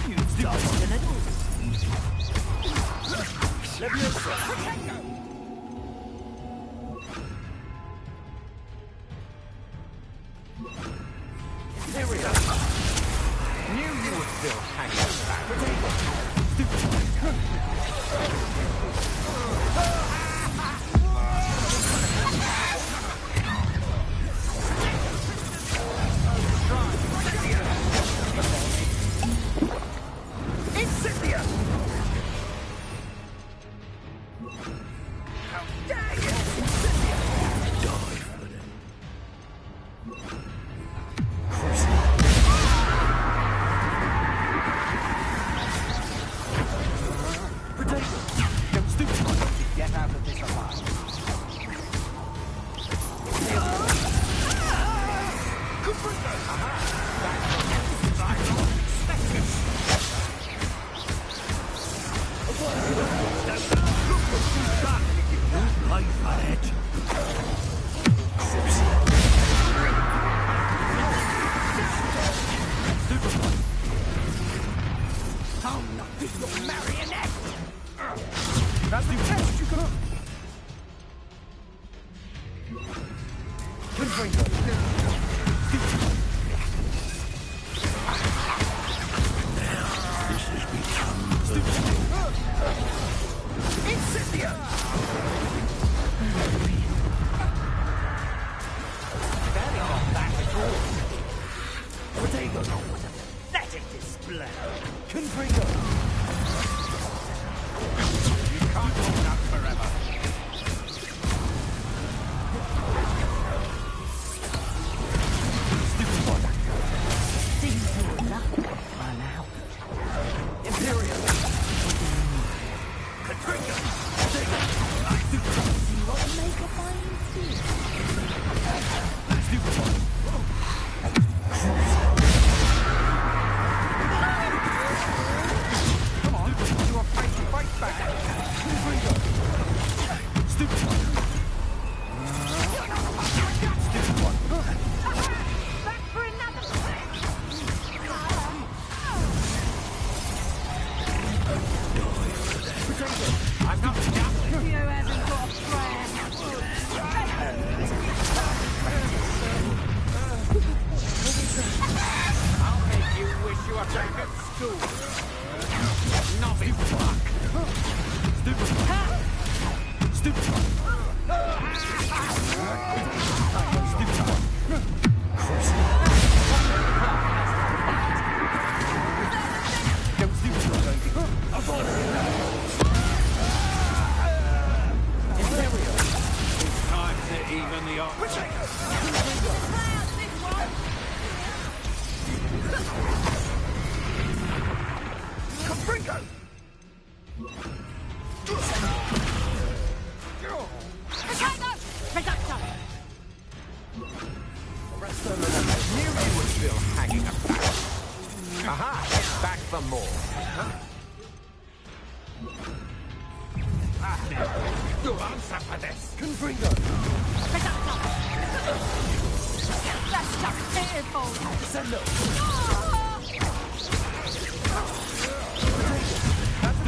You dodged a little. Leviosa. Here we are. Knew you were still hanging back.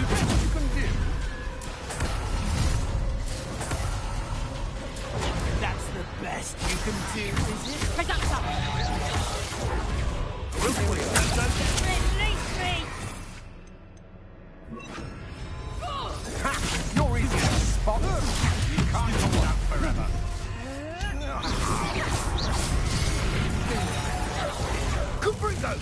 best you can do? That's the best you can do, is it? Pick up some! Release me! Ha! You're easy to spot. You can't hold out forever. Comprego!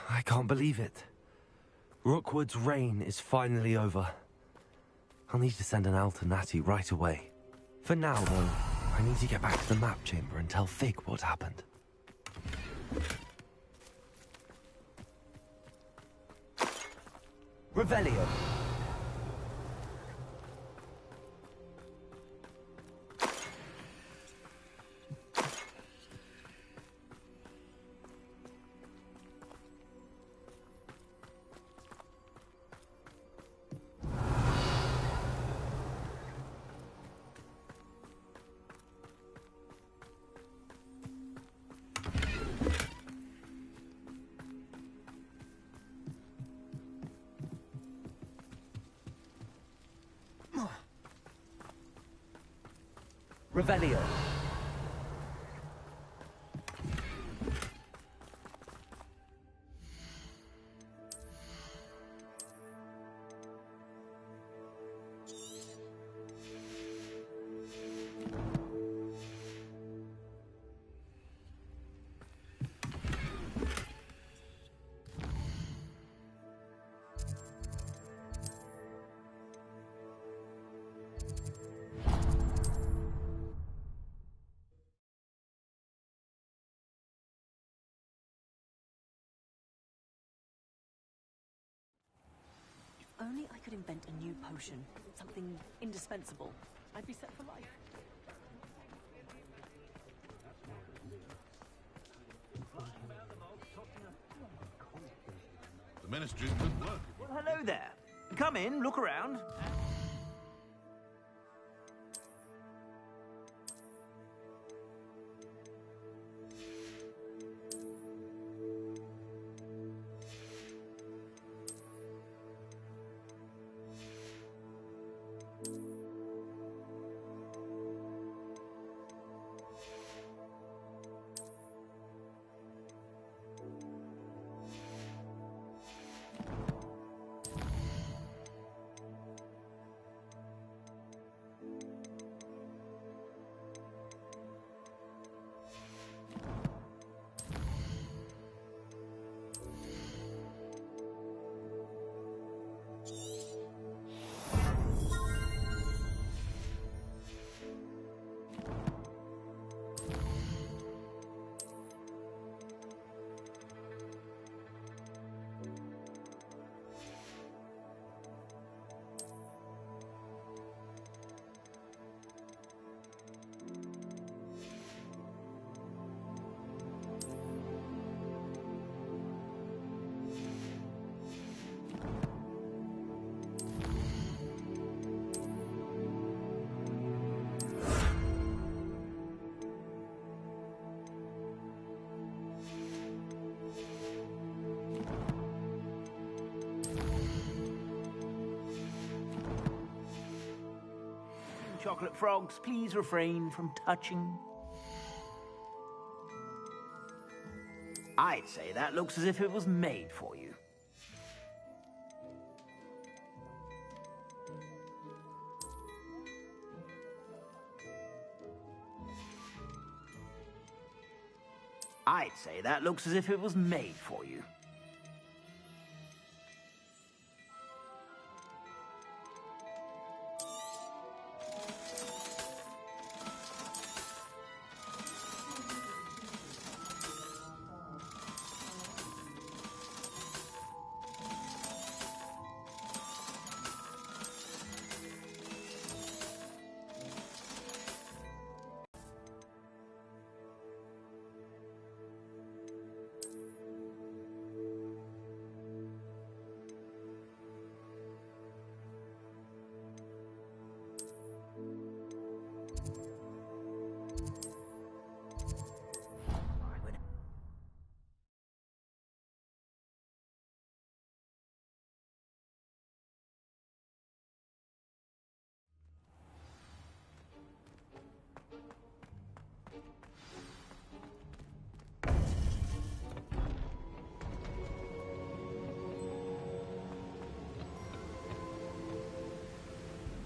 I can't believe it. Rookwood's reign is finally over. I'll need to send an Al to Natty right away. For now, though, I need to get back to the map chamber and tell Fig what happened. Revelio. Revelio. Only I could invent a new potion, something indispensable. I'd be set for life. The Ministry's good work. Well, hello there. Come in, look around. chocolate frogs, please refrain from touching. I'd say that looks as if it was made for you. I'd say that looks as if it was made for you.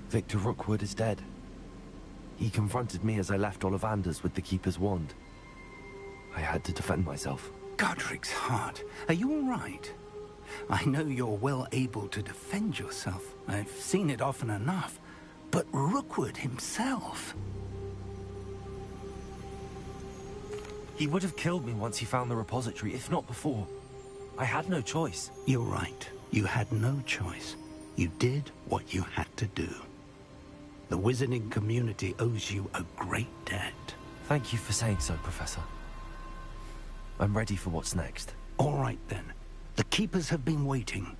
Victor Rookwood is dead. He confronted me as I left Ollivander's with the Keeper's wand. I had to defend myself. Godric's heart, are you all right? I know you're well able to defend yourself. I've seen it often enough. But Rookwood himself... He would have killed me once he found the repository, if not before. I had no choice. You're right. You had no choice. You did what you had to do. The wizarding community owes you a great debt. Thank you for saying so, Professor. I'm ready for what's next. All right, then. The Keepers have been waiting.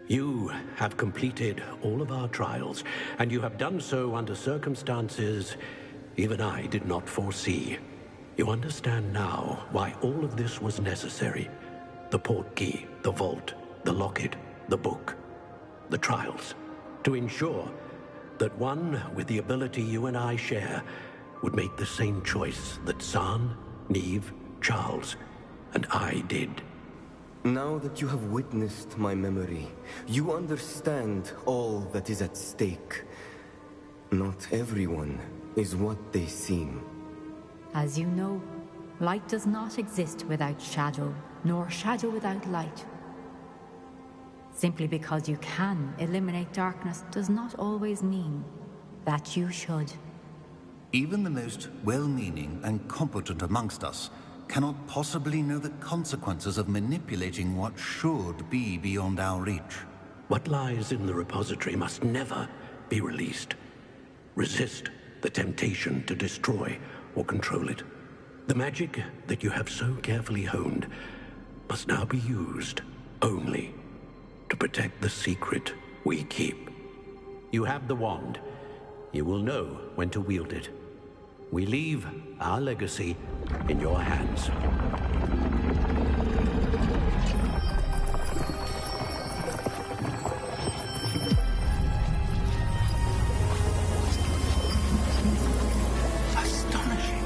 You have completed all of our trials, and you have done so under circumstances even I did not foresee. You understand now why all of this was necessary. The portkey, the vault, the locket, the book, the trials. To ensure that one with the ability you and I share would make the same choice that Zahn, Neve, Charles, and I did. Now that you have witnessed my memory, you understand all that is at stake. Not everyone is what they seem. As you know, light does not exist without shadow, nor shadow without light. Simply because you can eliminate darkness does not always mean that you should. Even the most well-meaning and competent amongst us cannot possibly know the consequences of manipulating what should be beyond our reach. What lies in the repository must never be released. Resist the temptation to destroy or control it. The magic that you have so carefully honed must now be used only to protect the secret we keep. You have the wand. You will know when to wield it. We leave our legacy in your hands. Astonishing.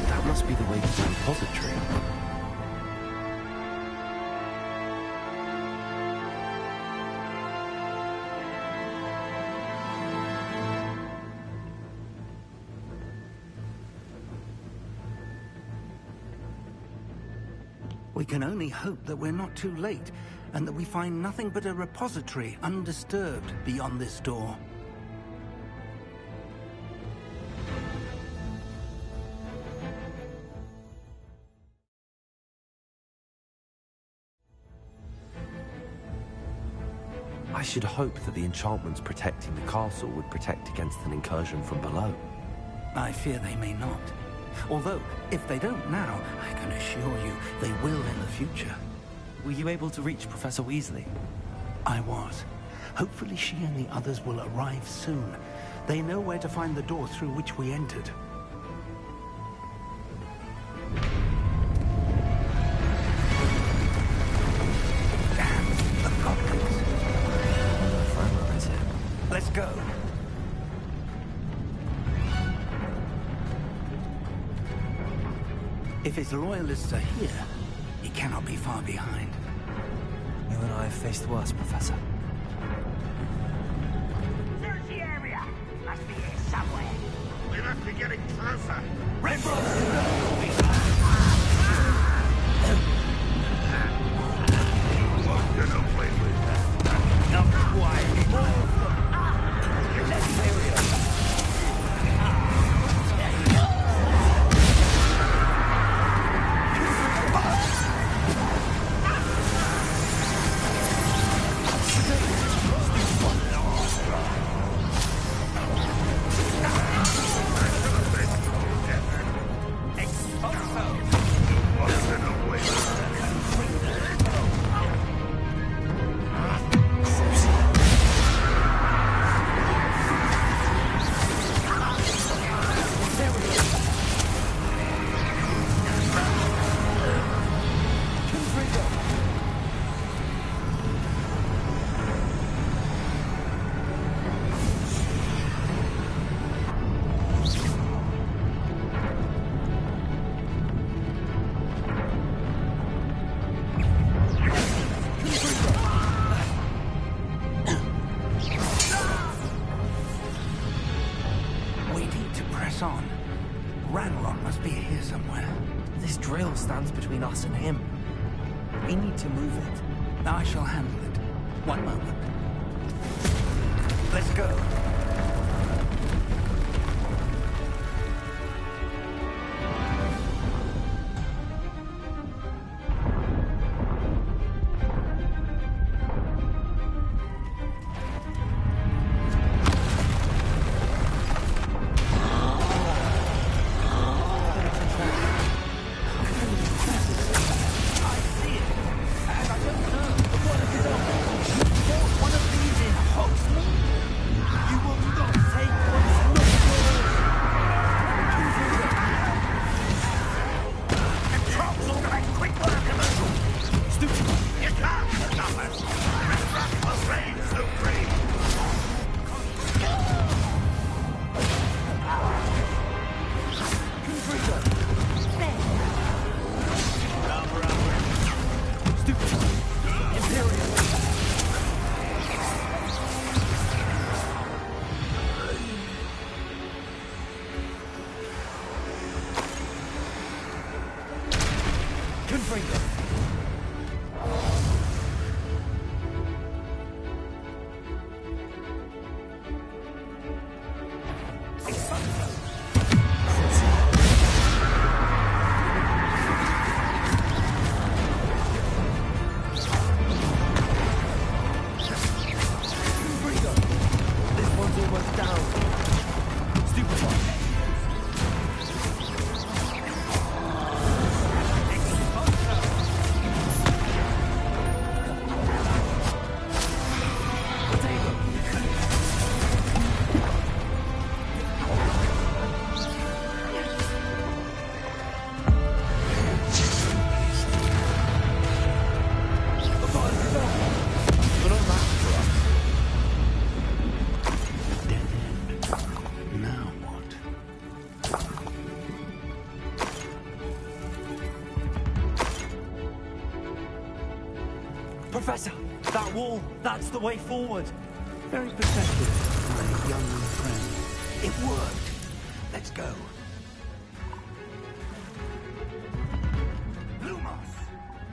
That must be the way to the repository. We can only hope that we're not too late, and that we find nothing but a repository undisturbed beyond this door. I should hope that the enchantments protecting the castle would protect against an incursion from below. I fear they may not. Although, if they don't now, I can assure you they will in the future. Were you able to reach Professor Weasley? I was. Hopefully she and the others will arrive soon. They know where to find the door through which we entered. If his loyalists are here, he cannot be far behind. You and I have faced worse, Professor. Search the area. Must be here somewhere. We must be getting closer. Red Not quite. More of them. Less area. On. Ranrock must be here somewhere. This drill stands between us and him. We need to move it. I shall handle it. One moment. Let's go. Professor, that wall, that's the way forward. Very perceptive, my young friend. It worked. Let's go.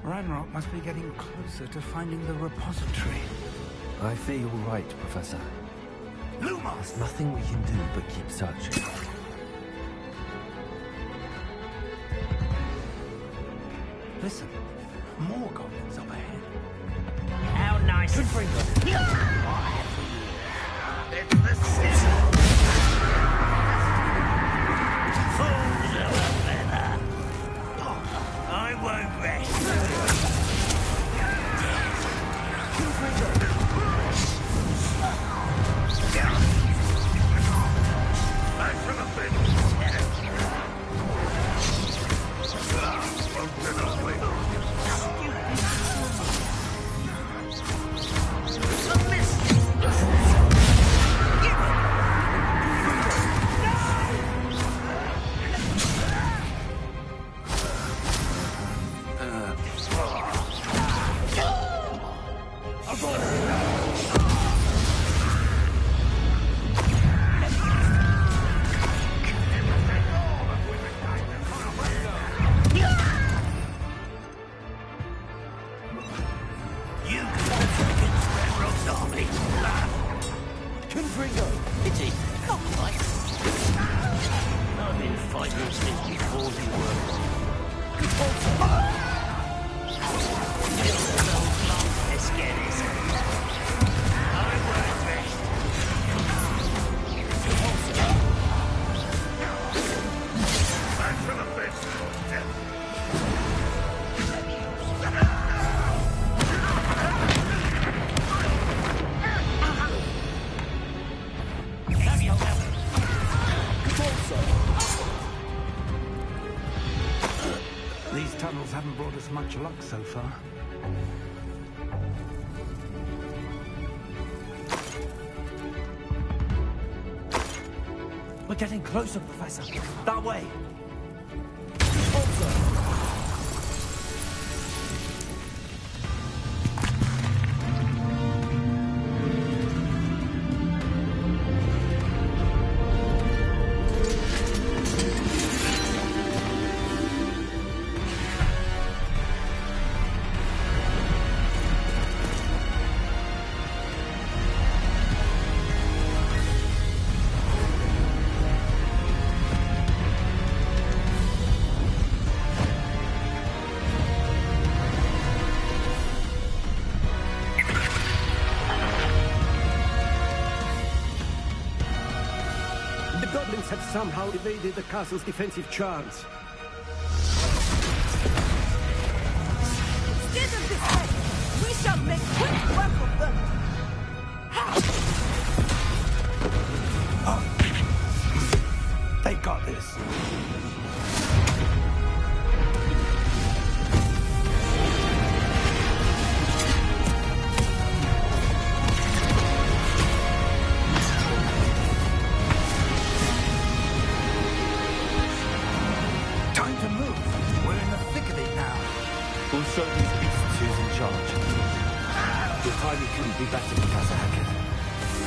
Ranrock must be getting closer to finding the repository. I fear you're right, Professor. There's nothing we can do but keep searching. Listen, more goblins up ahead. How nice. Good bring them. It's the season. Fools of a feather. I won't rest. I should have been. tunnels haven't brought us much luck so far. We're getting closer, Professor. That way. Have somehow evaded the castle's defensive charms. Instead of this way, we shall make quick work of them. They got this. Show these beasts who's in charge. Your timing couldn't be better, Professor Hackett.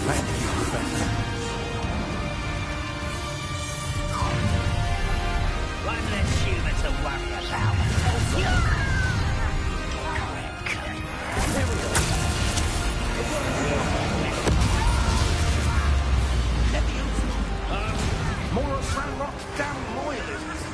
Thank you, Professor. One less human to worry about. More of Ranrock's damn loyalists.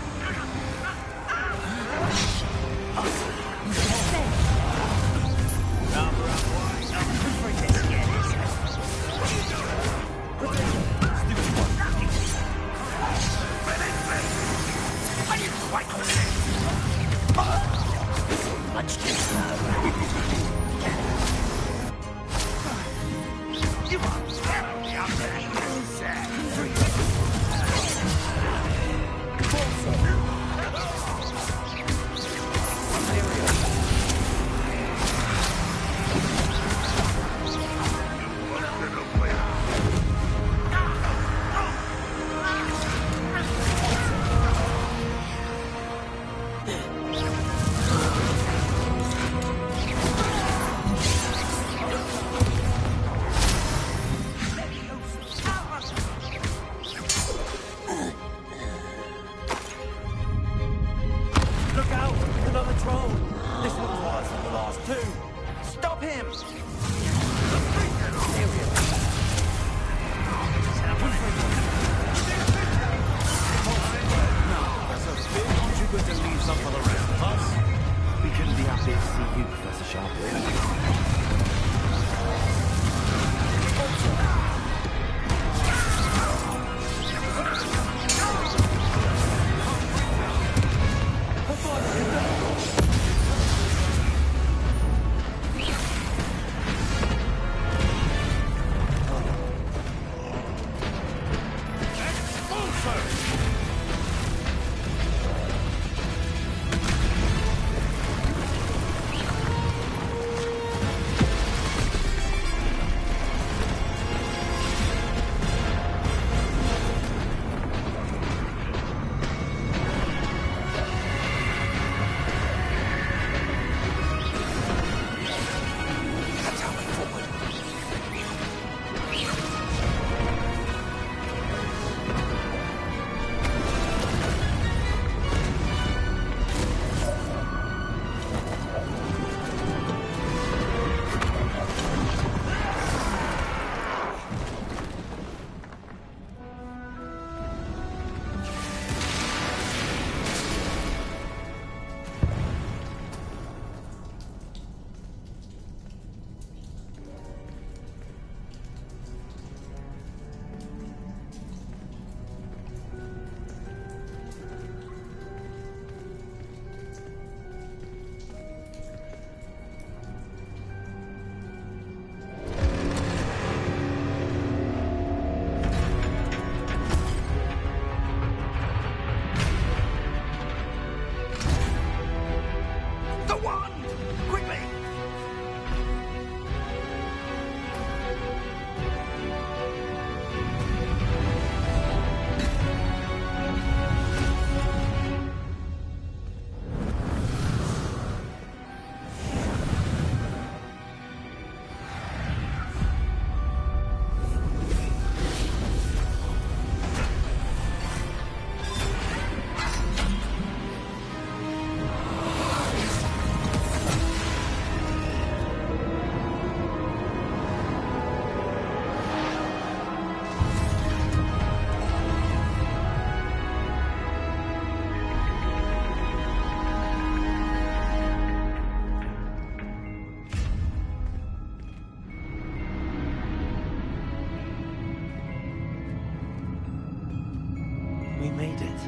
The wand! Quickly! We made it.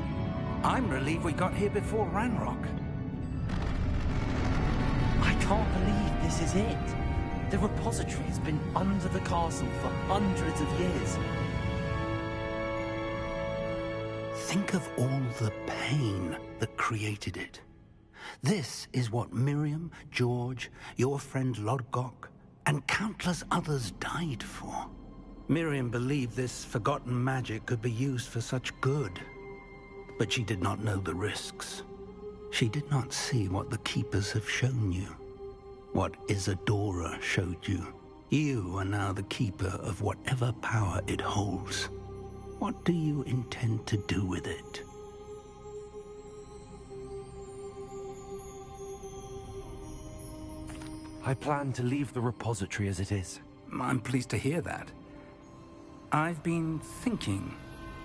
I'm relieved we got here before Ranrock. I can't believe this is it. The repository has been under the castle for hundreds of years. Think of all the pain that created it. This is what Miriam, George, your friend Lodgok, and countless others died for. Miriam believed this forgotten magic could be used for such good. But she did not know the risks. She did not see what the Keepers have shown you. What Isadora showed you. You are now the Keeper of whatever power it holds. What do you intend to do with it? I plan to leave the repository as it is. I'm pleased to hear that. I've been thinking.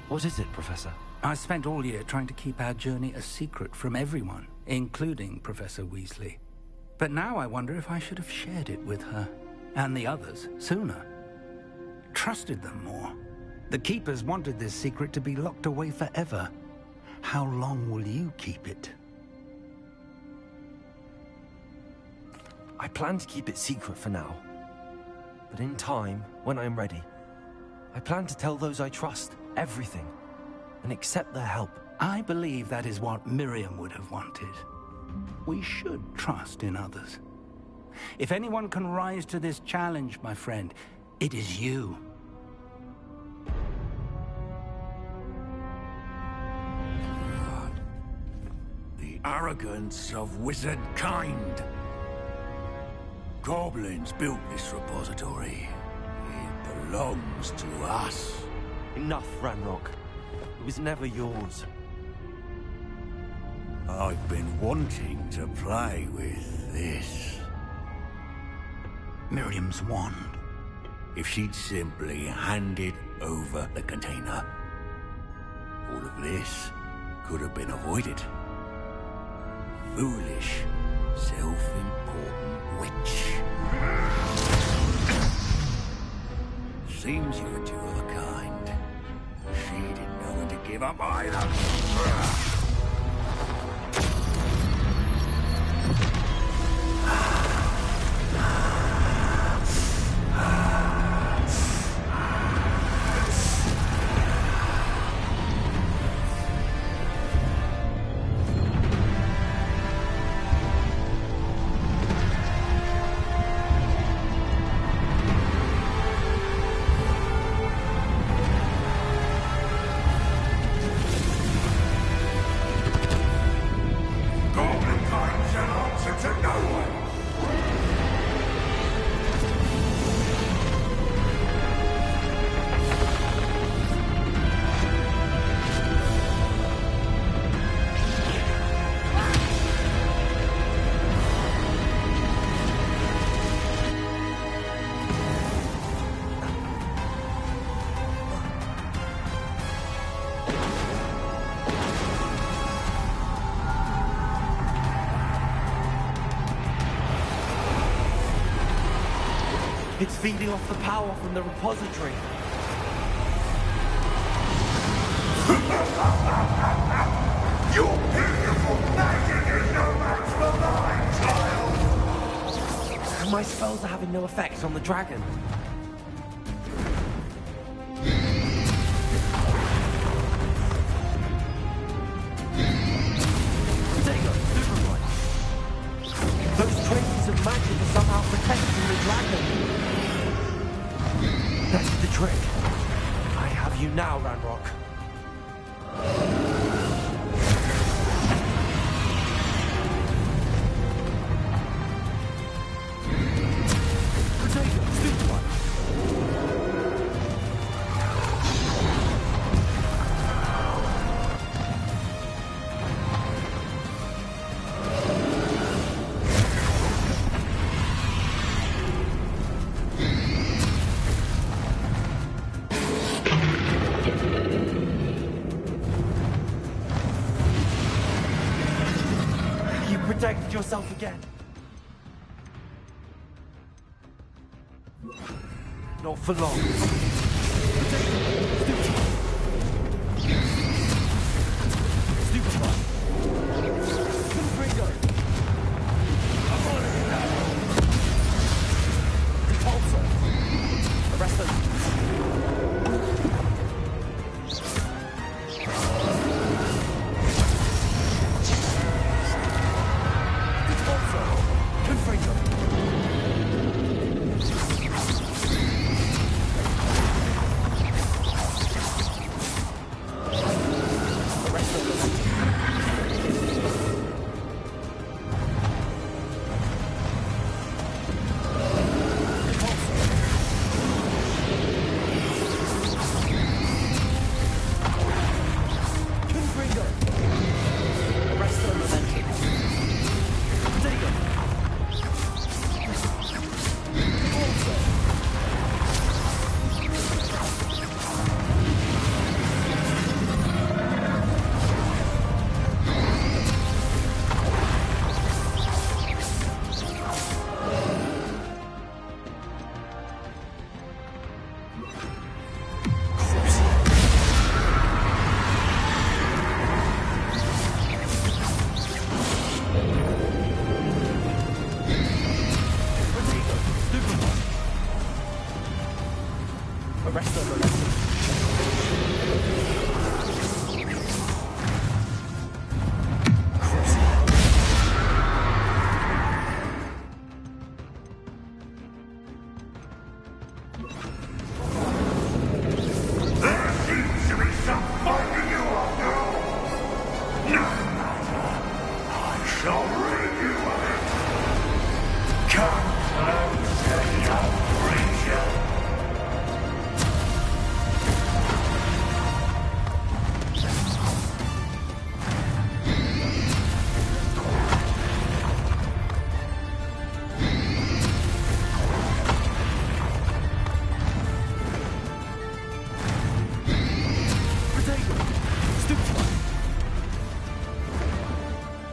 What is it, Professor? I spent all year trying to keep our journey a secret from everyone, including Professor Weasley. But now I wonder if I should have shared it with her, and the others, sooner. Trusted them more. The Keepers wanted this secret to be locked away forever. How long will you keep it? I plan to keep it secret for now. But in time, when I'm ready, I plan to tell those I trust everything, and accept their help. I believe that is what Miriam would have wanted. We should trust in others. If anyone can rise to this challenge, my friend, it is you. The arrogance of wizard kind. Goblins built this repository. It belongs to us. Enough, Ranrock. It was never yours. I've been wanting to play with this. Miriam's wand. If she'd simply handed over the container, all of this could have been avoided. Foolish, self-important witch. Seems you're two of a kind. She didn't know when to give up either. It's feeding off the power from the repository. Your beautiful magic is no match for mine, child! My spells are having no effect on the dragon. There you go, super right. That's the trick. I have you now, Ranrock. Protect yourself again. Not for long. Stupefy. Confringo. Repulsor. Arrest them.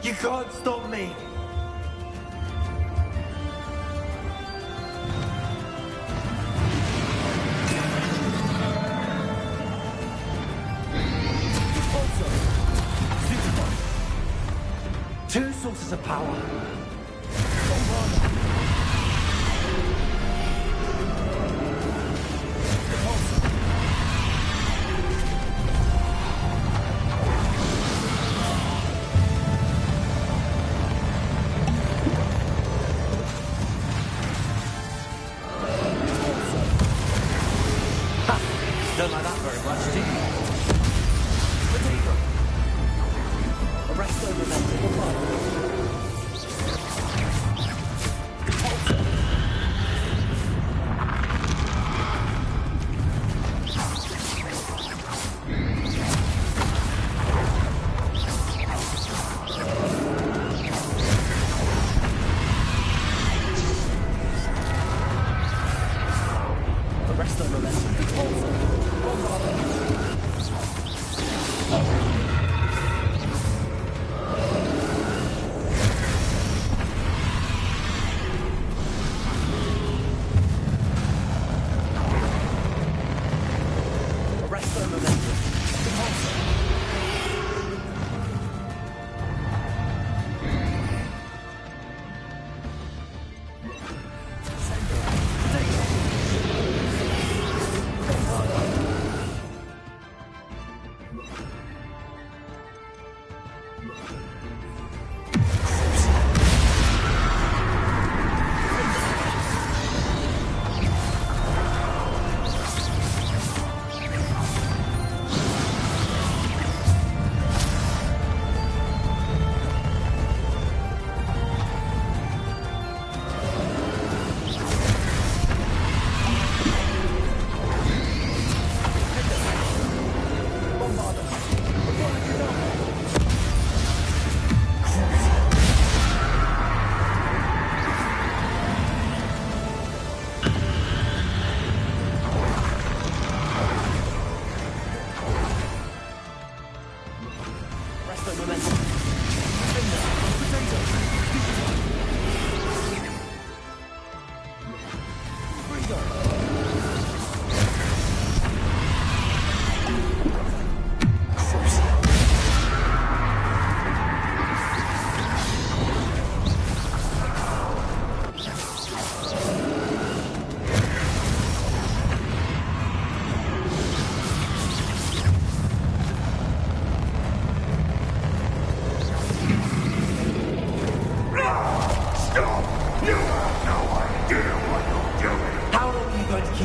You can't stop me! Two sources of power. Don't like that very much, do you? Potato. Arrest over them.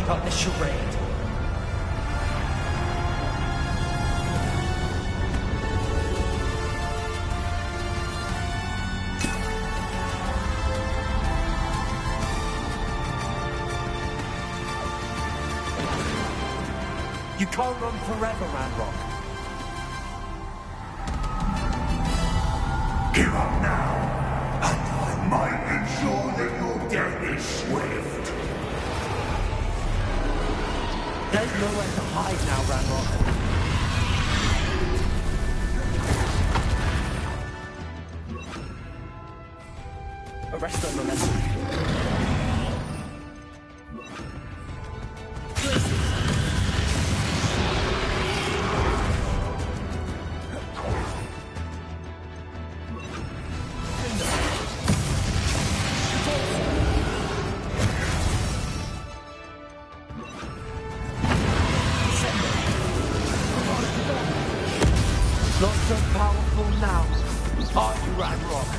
keep up this charade. You can't run forever, Ranrock. Give up now, and I might ensure that your death is swift. There's nowhere to hide now, Ranrock. Arrest that momentum. Not so powerful now, are you, Ranrock?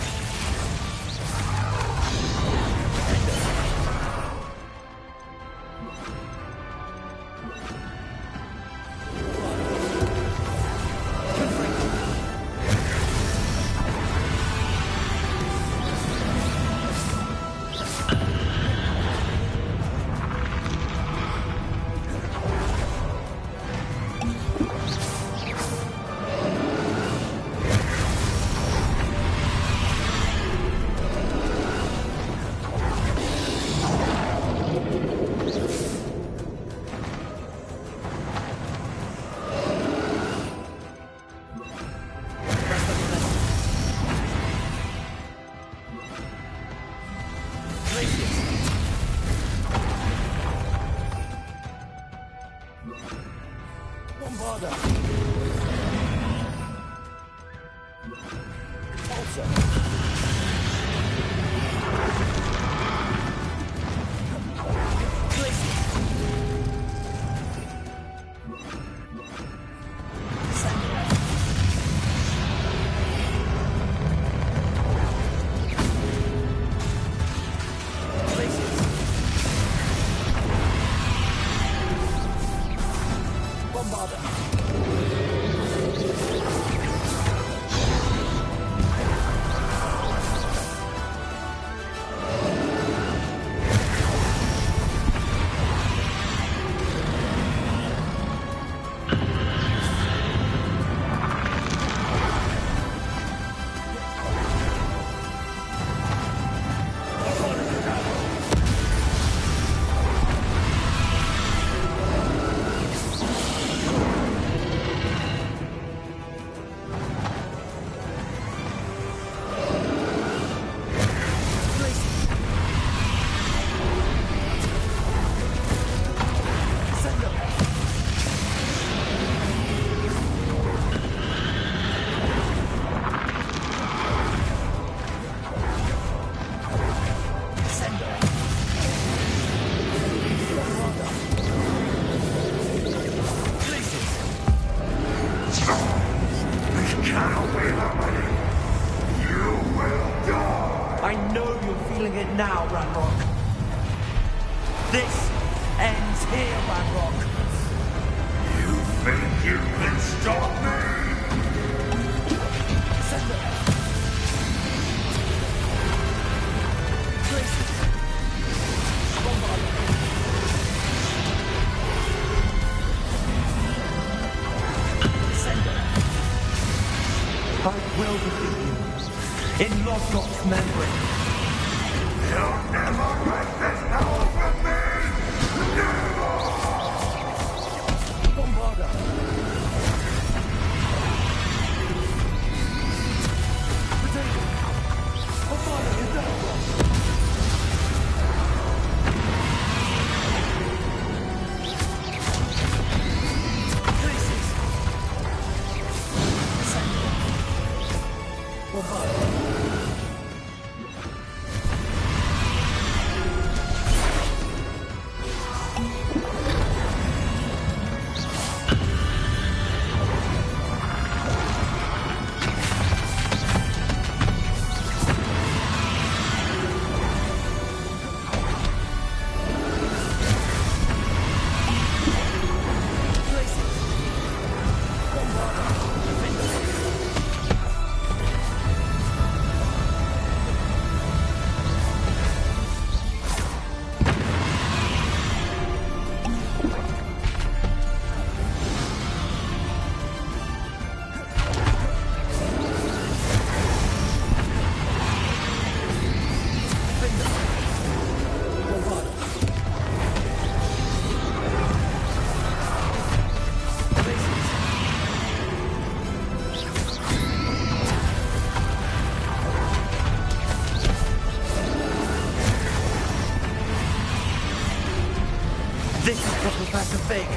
I know you're feeling it now, Ranrock. This ends here, Ranrock. You think you can stop me? I will defeat you in Lodgot's memory. You'll never break this power from me! Never! Bombarda! Potato! Bombarda, you're dead! This is for Professor Fig.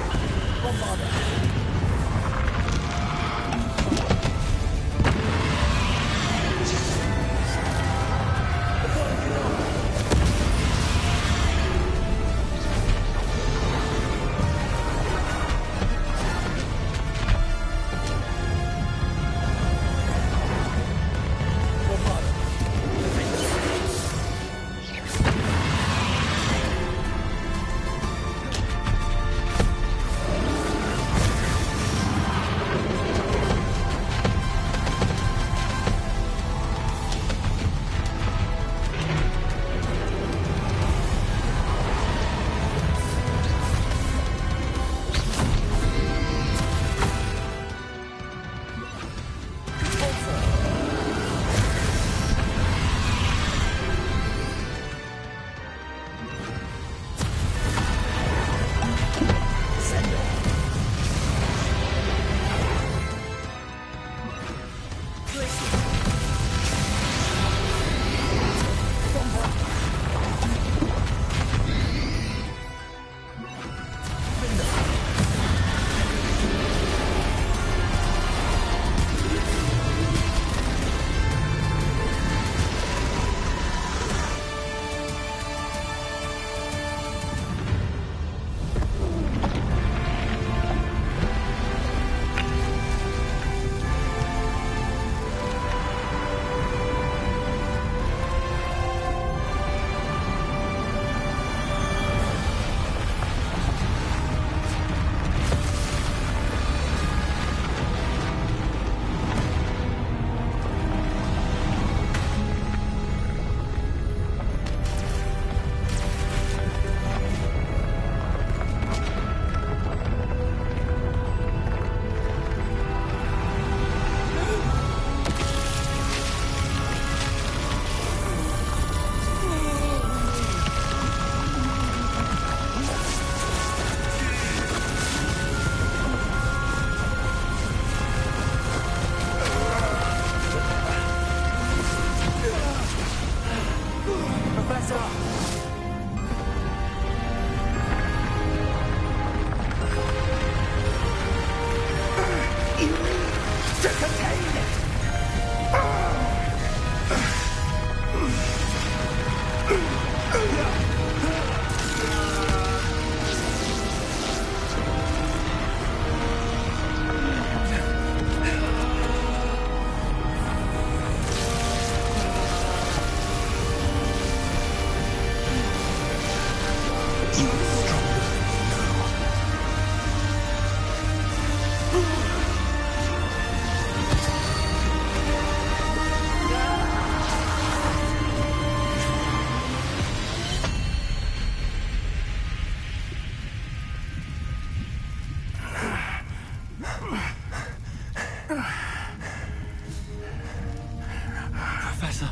Professor.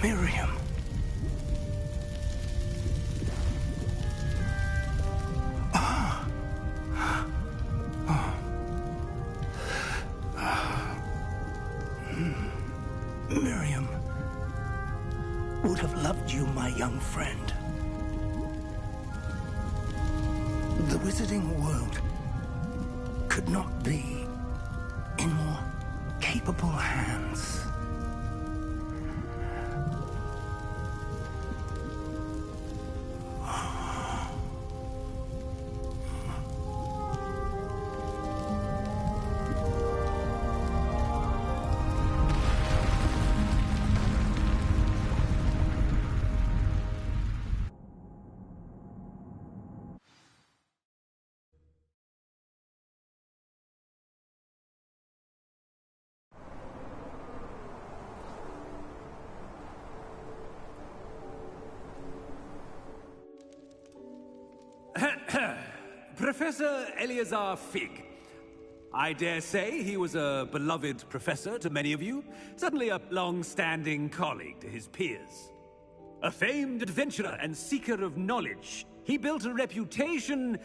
Miriam. Miriam would have loved you, my young friend. The wizarding world could not be in more capable hands. Professor Eleazar Fig. I dare say he was a beloved professor to many of you, certainly a long-standing colleague to his peers. A famed adventurer and seeker of knowledge, he built a reputation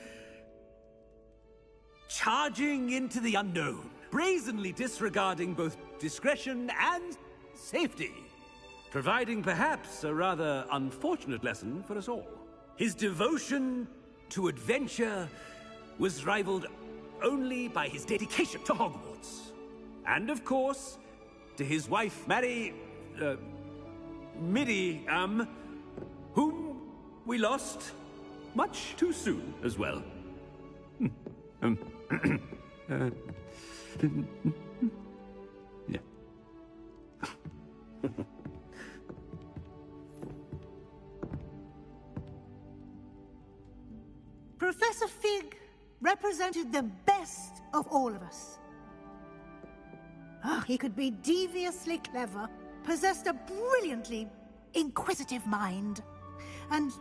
charging into the unknown, brazenly disregarding both discretion and safety, providing perhaps a rather unfortunate lesson for us all. his devotion to adventure was rivaled only by his dedication to Hogwarts. And of course, to his wife, Midi, whom we lost much too soon as well. Yeah. Professor Fig represented the best of all of us. He could be deviously clever, possessed a brilliantly inquisitive mind, and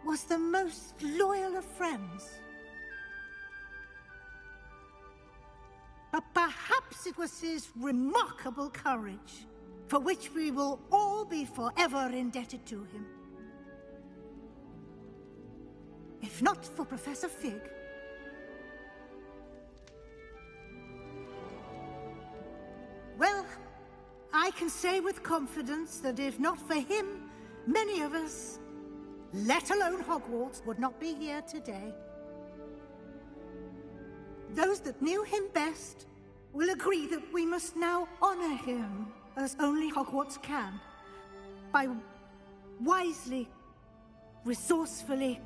was the most loyal of friends. But perhaps it was his remarkable courage, for which we will all be forever indebted to him. If not for Professor Fig, well, I can say with confidence that if not for him, many of us, let alone Hogwarts, would not be here today. Those that knew him best will agree that we must now honor him as only Hogwarts can, by wisely, resourcefully,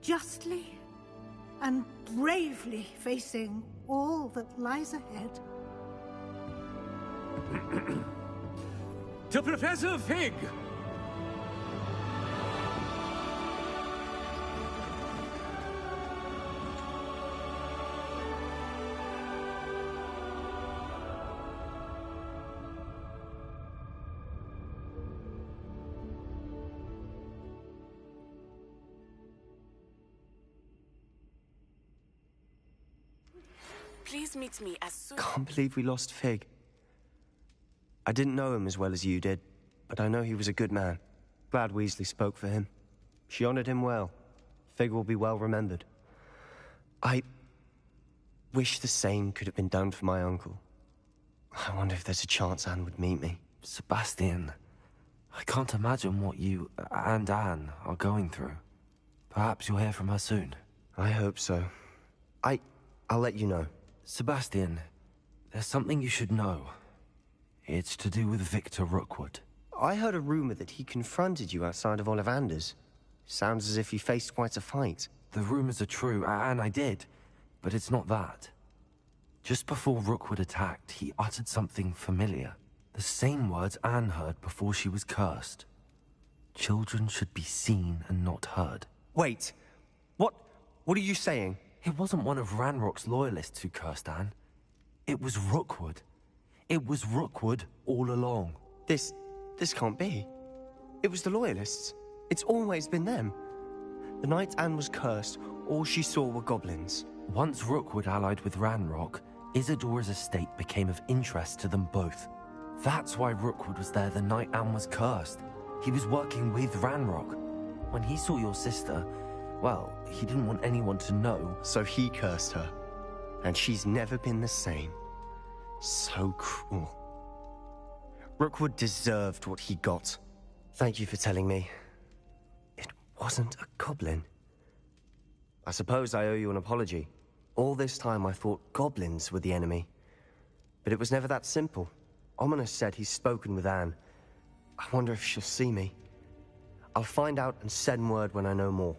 justly, and bravely facing all that lies ahead. To Professor Fig! Please meet me as soon. Can't believe we lost Fig. I didn't know him as well as you did, but I know he was a good man. Glad Weasley spoke for him. She honored him well. Fig will be well remembered. I wish the same could have been done for my uncle. I wonder if there's a chance Anne would meet me. Sebastian, I can't imagine what you and Anne are going through. Perhaps you'll hear from her soon. I hope so. I'll let you know. Sebastian, there's something you should know. It's to do with Victor Rookwood. I heard a rumor that he confronted you outside of Ollivander's. Sounds as if he faced quite a fight. The rumors are true, and I did, but it's not that. Just before Rookwood attacked, he uttered something familiar. The same words Anne heard before she was cursed. Children should be seen and not heard. Wait, what are you saying? It wasn't one of Ranrock's loyalists who cursed Anne. It was Rookwood. It was Rookwood all along. This can't be. It was the Loyalists. It's always been them. The night Anne was cursed, all she saw were goblins. Once Rookwood allied with Ranrock, Isadora's estate became of interest to them both. That's why Rookwood was there the night Anne was cursed. He was working with Ranrock. When he saw your sister, well, he didn't want anyone to know. So he cursed her. And she's never been the same. So cruel. Rookwood deserved what he got. Thank you for telling me. It wasn't a goblin. I suppose I owe you an apology. All this time I thought goblins were the enemy. But it was never that simple. Ominous said he's spoken with Anne. I wonder if she'll see me. I'll find out and send word when I know more.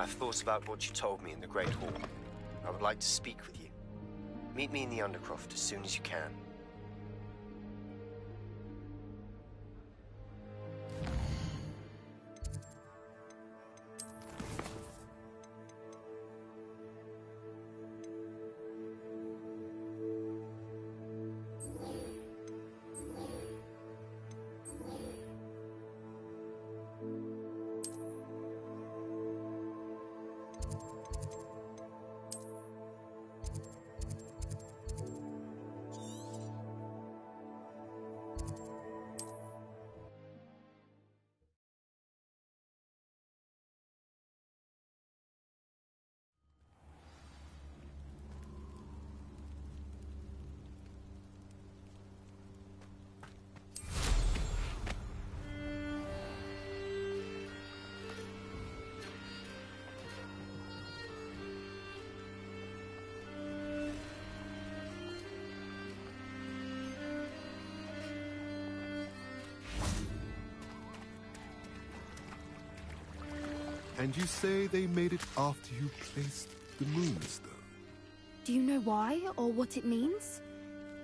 I've thought about what you told me in the Great Hall. I would like to speak with you. Meet me in the Undercroft as soon as you can. And you say they made it after you placed the Moonstone? Do you know why, or what it means?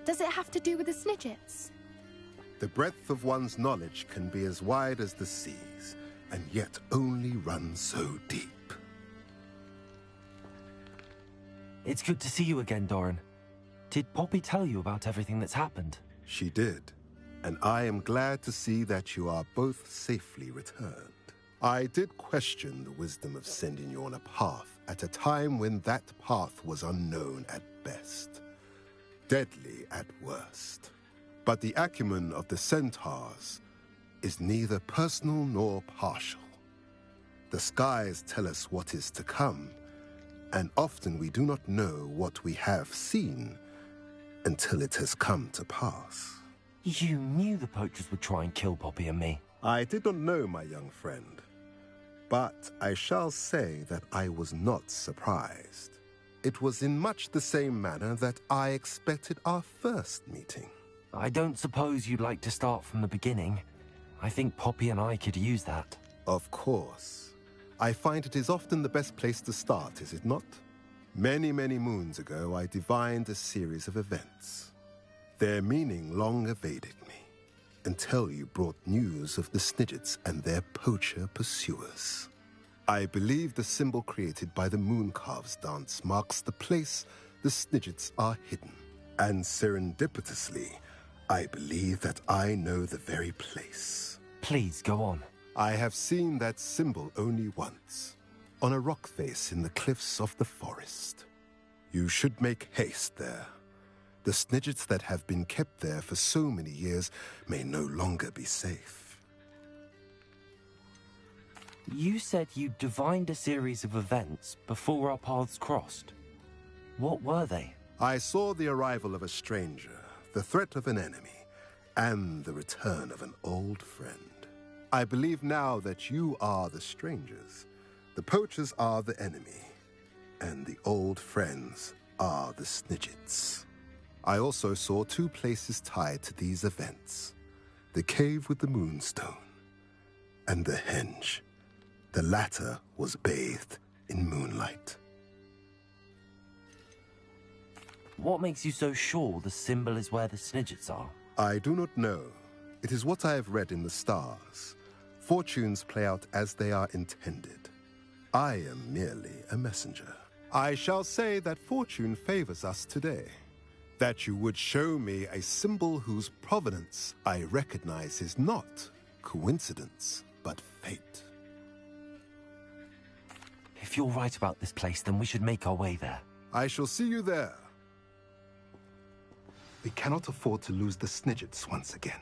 Does it have to do with the Snidgets? The breadth of one's knowledge can be as wide as the seas, and yet only run so deep. It's good to see you again, Doran. Did Poppy tell you about everything that's happened? She did, and I am glad to see that you are both safely returned. I did question the wisdom of sending you on a path at a time when that path was unknown at best, deadly at worst. But the acumen of the centaurs is neither personal nor partial. The skies tell us what is to come, and often we do not know what we have seen until it has come to pass. You knew the poachers would try and kill Poppy and me. I did not know, my young friend. But I shall say that I was not surprised. It was in much the same manner that I expected our first meeting. I don't suppose you'd like to start from the beginning. I think Poppy and I could use that. Of course. I find it is often the best place to start, is it not? Many, many moons ago, I divined a series of events. Their meaning long evaded me, until you brought news of the Snidgets and their poacher pursuers. I believe the symbol created by the Mooncalves dance marks the place the Snidgets are hidden. And serendipitously, I believe that I know the very place. Please, go on. I have seen that symbol only once, on a rock face in the cliffs of the forest. You should make haste there. The Snidgets that have been kept there for so many years may no longer be safe. You said you divined a series of events before our paths crossed. What were they? I saw the arrival of a stranger, the threat of an enemy, and the return of an old friend. I believe now that you are the strangers, the poachers are the enemy, and the old friends are the Snidgets. I also saw two places tied to these events: the cave with the Moonstone and the henge. The latter was bathed in moonlight. What makes you so sure the symbol is where the Snidgets are? I do not know. It is what I have read in the stars. Fortunes play out as they are intended. I am merely a messenger. I shall say that fortune favors us today. That you would show me a symbol whose provenance I recognize is not coincidence, but fate. If you're right about this place, then we should make our way there. I shall see you there. We cannot afford to lose the Snidgets once again.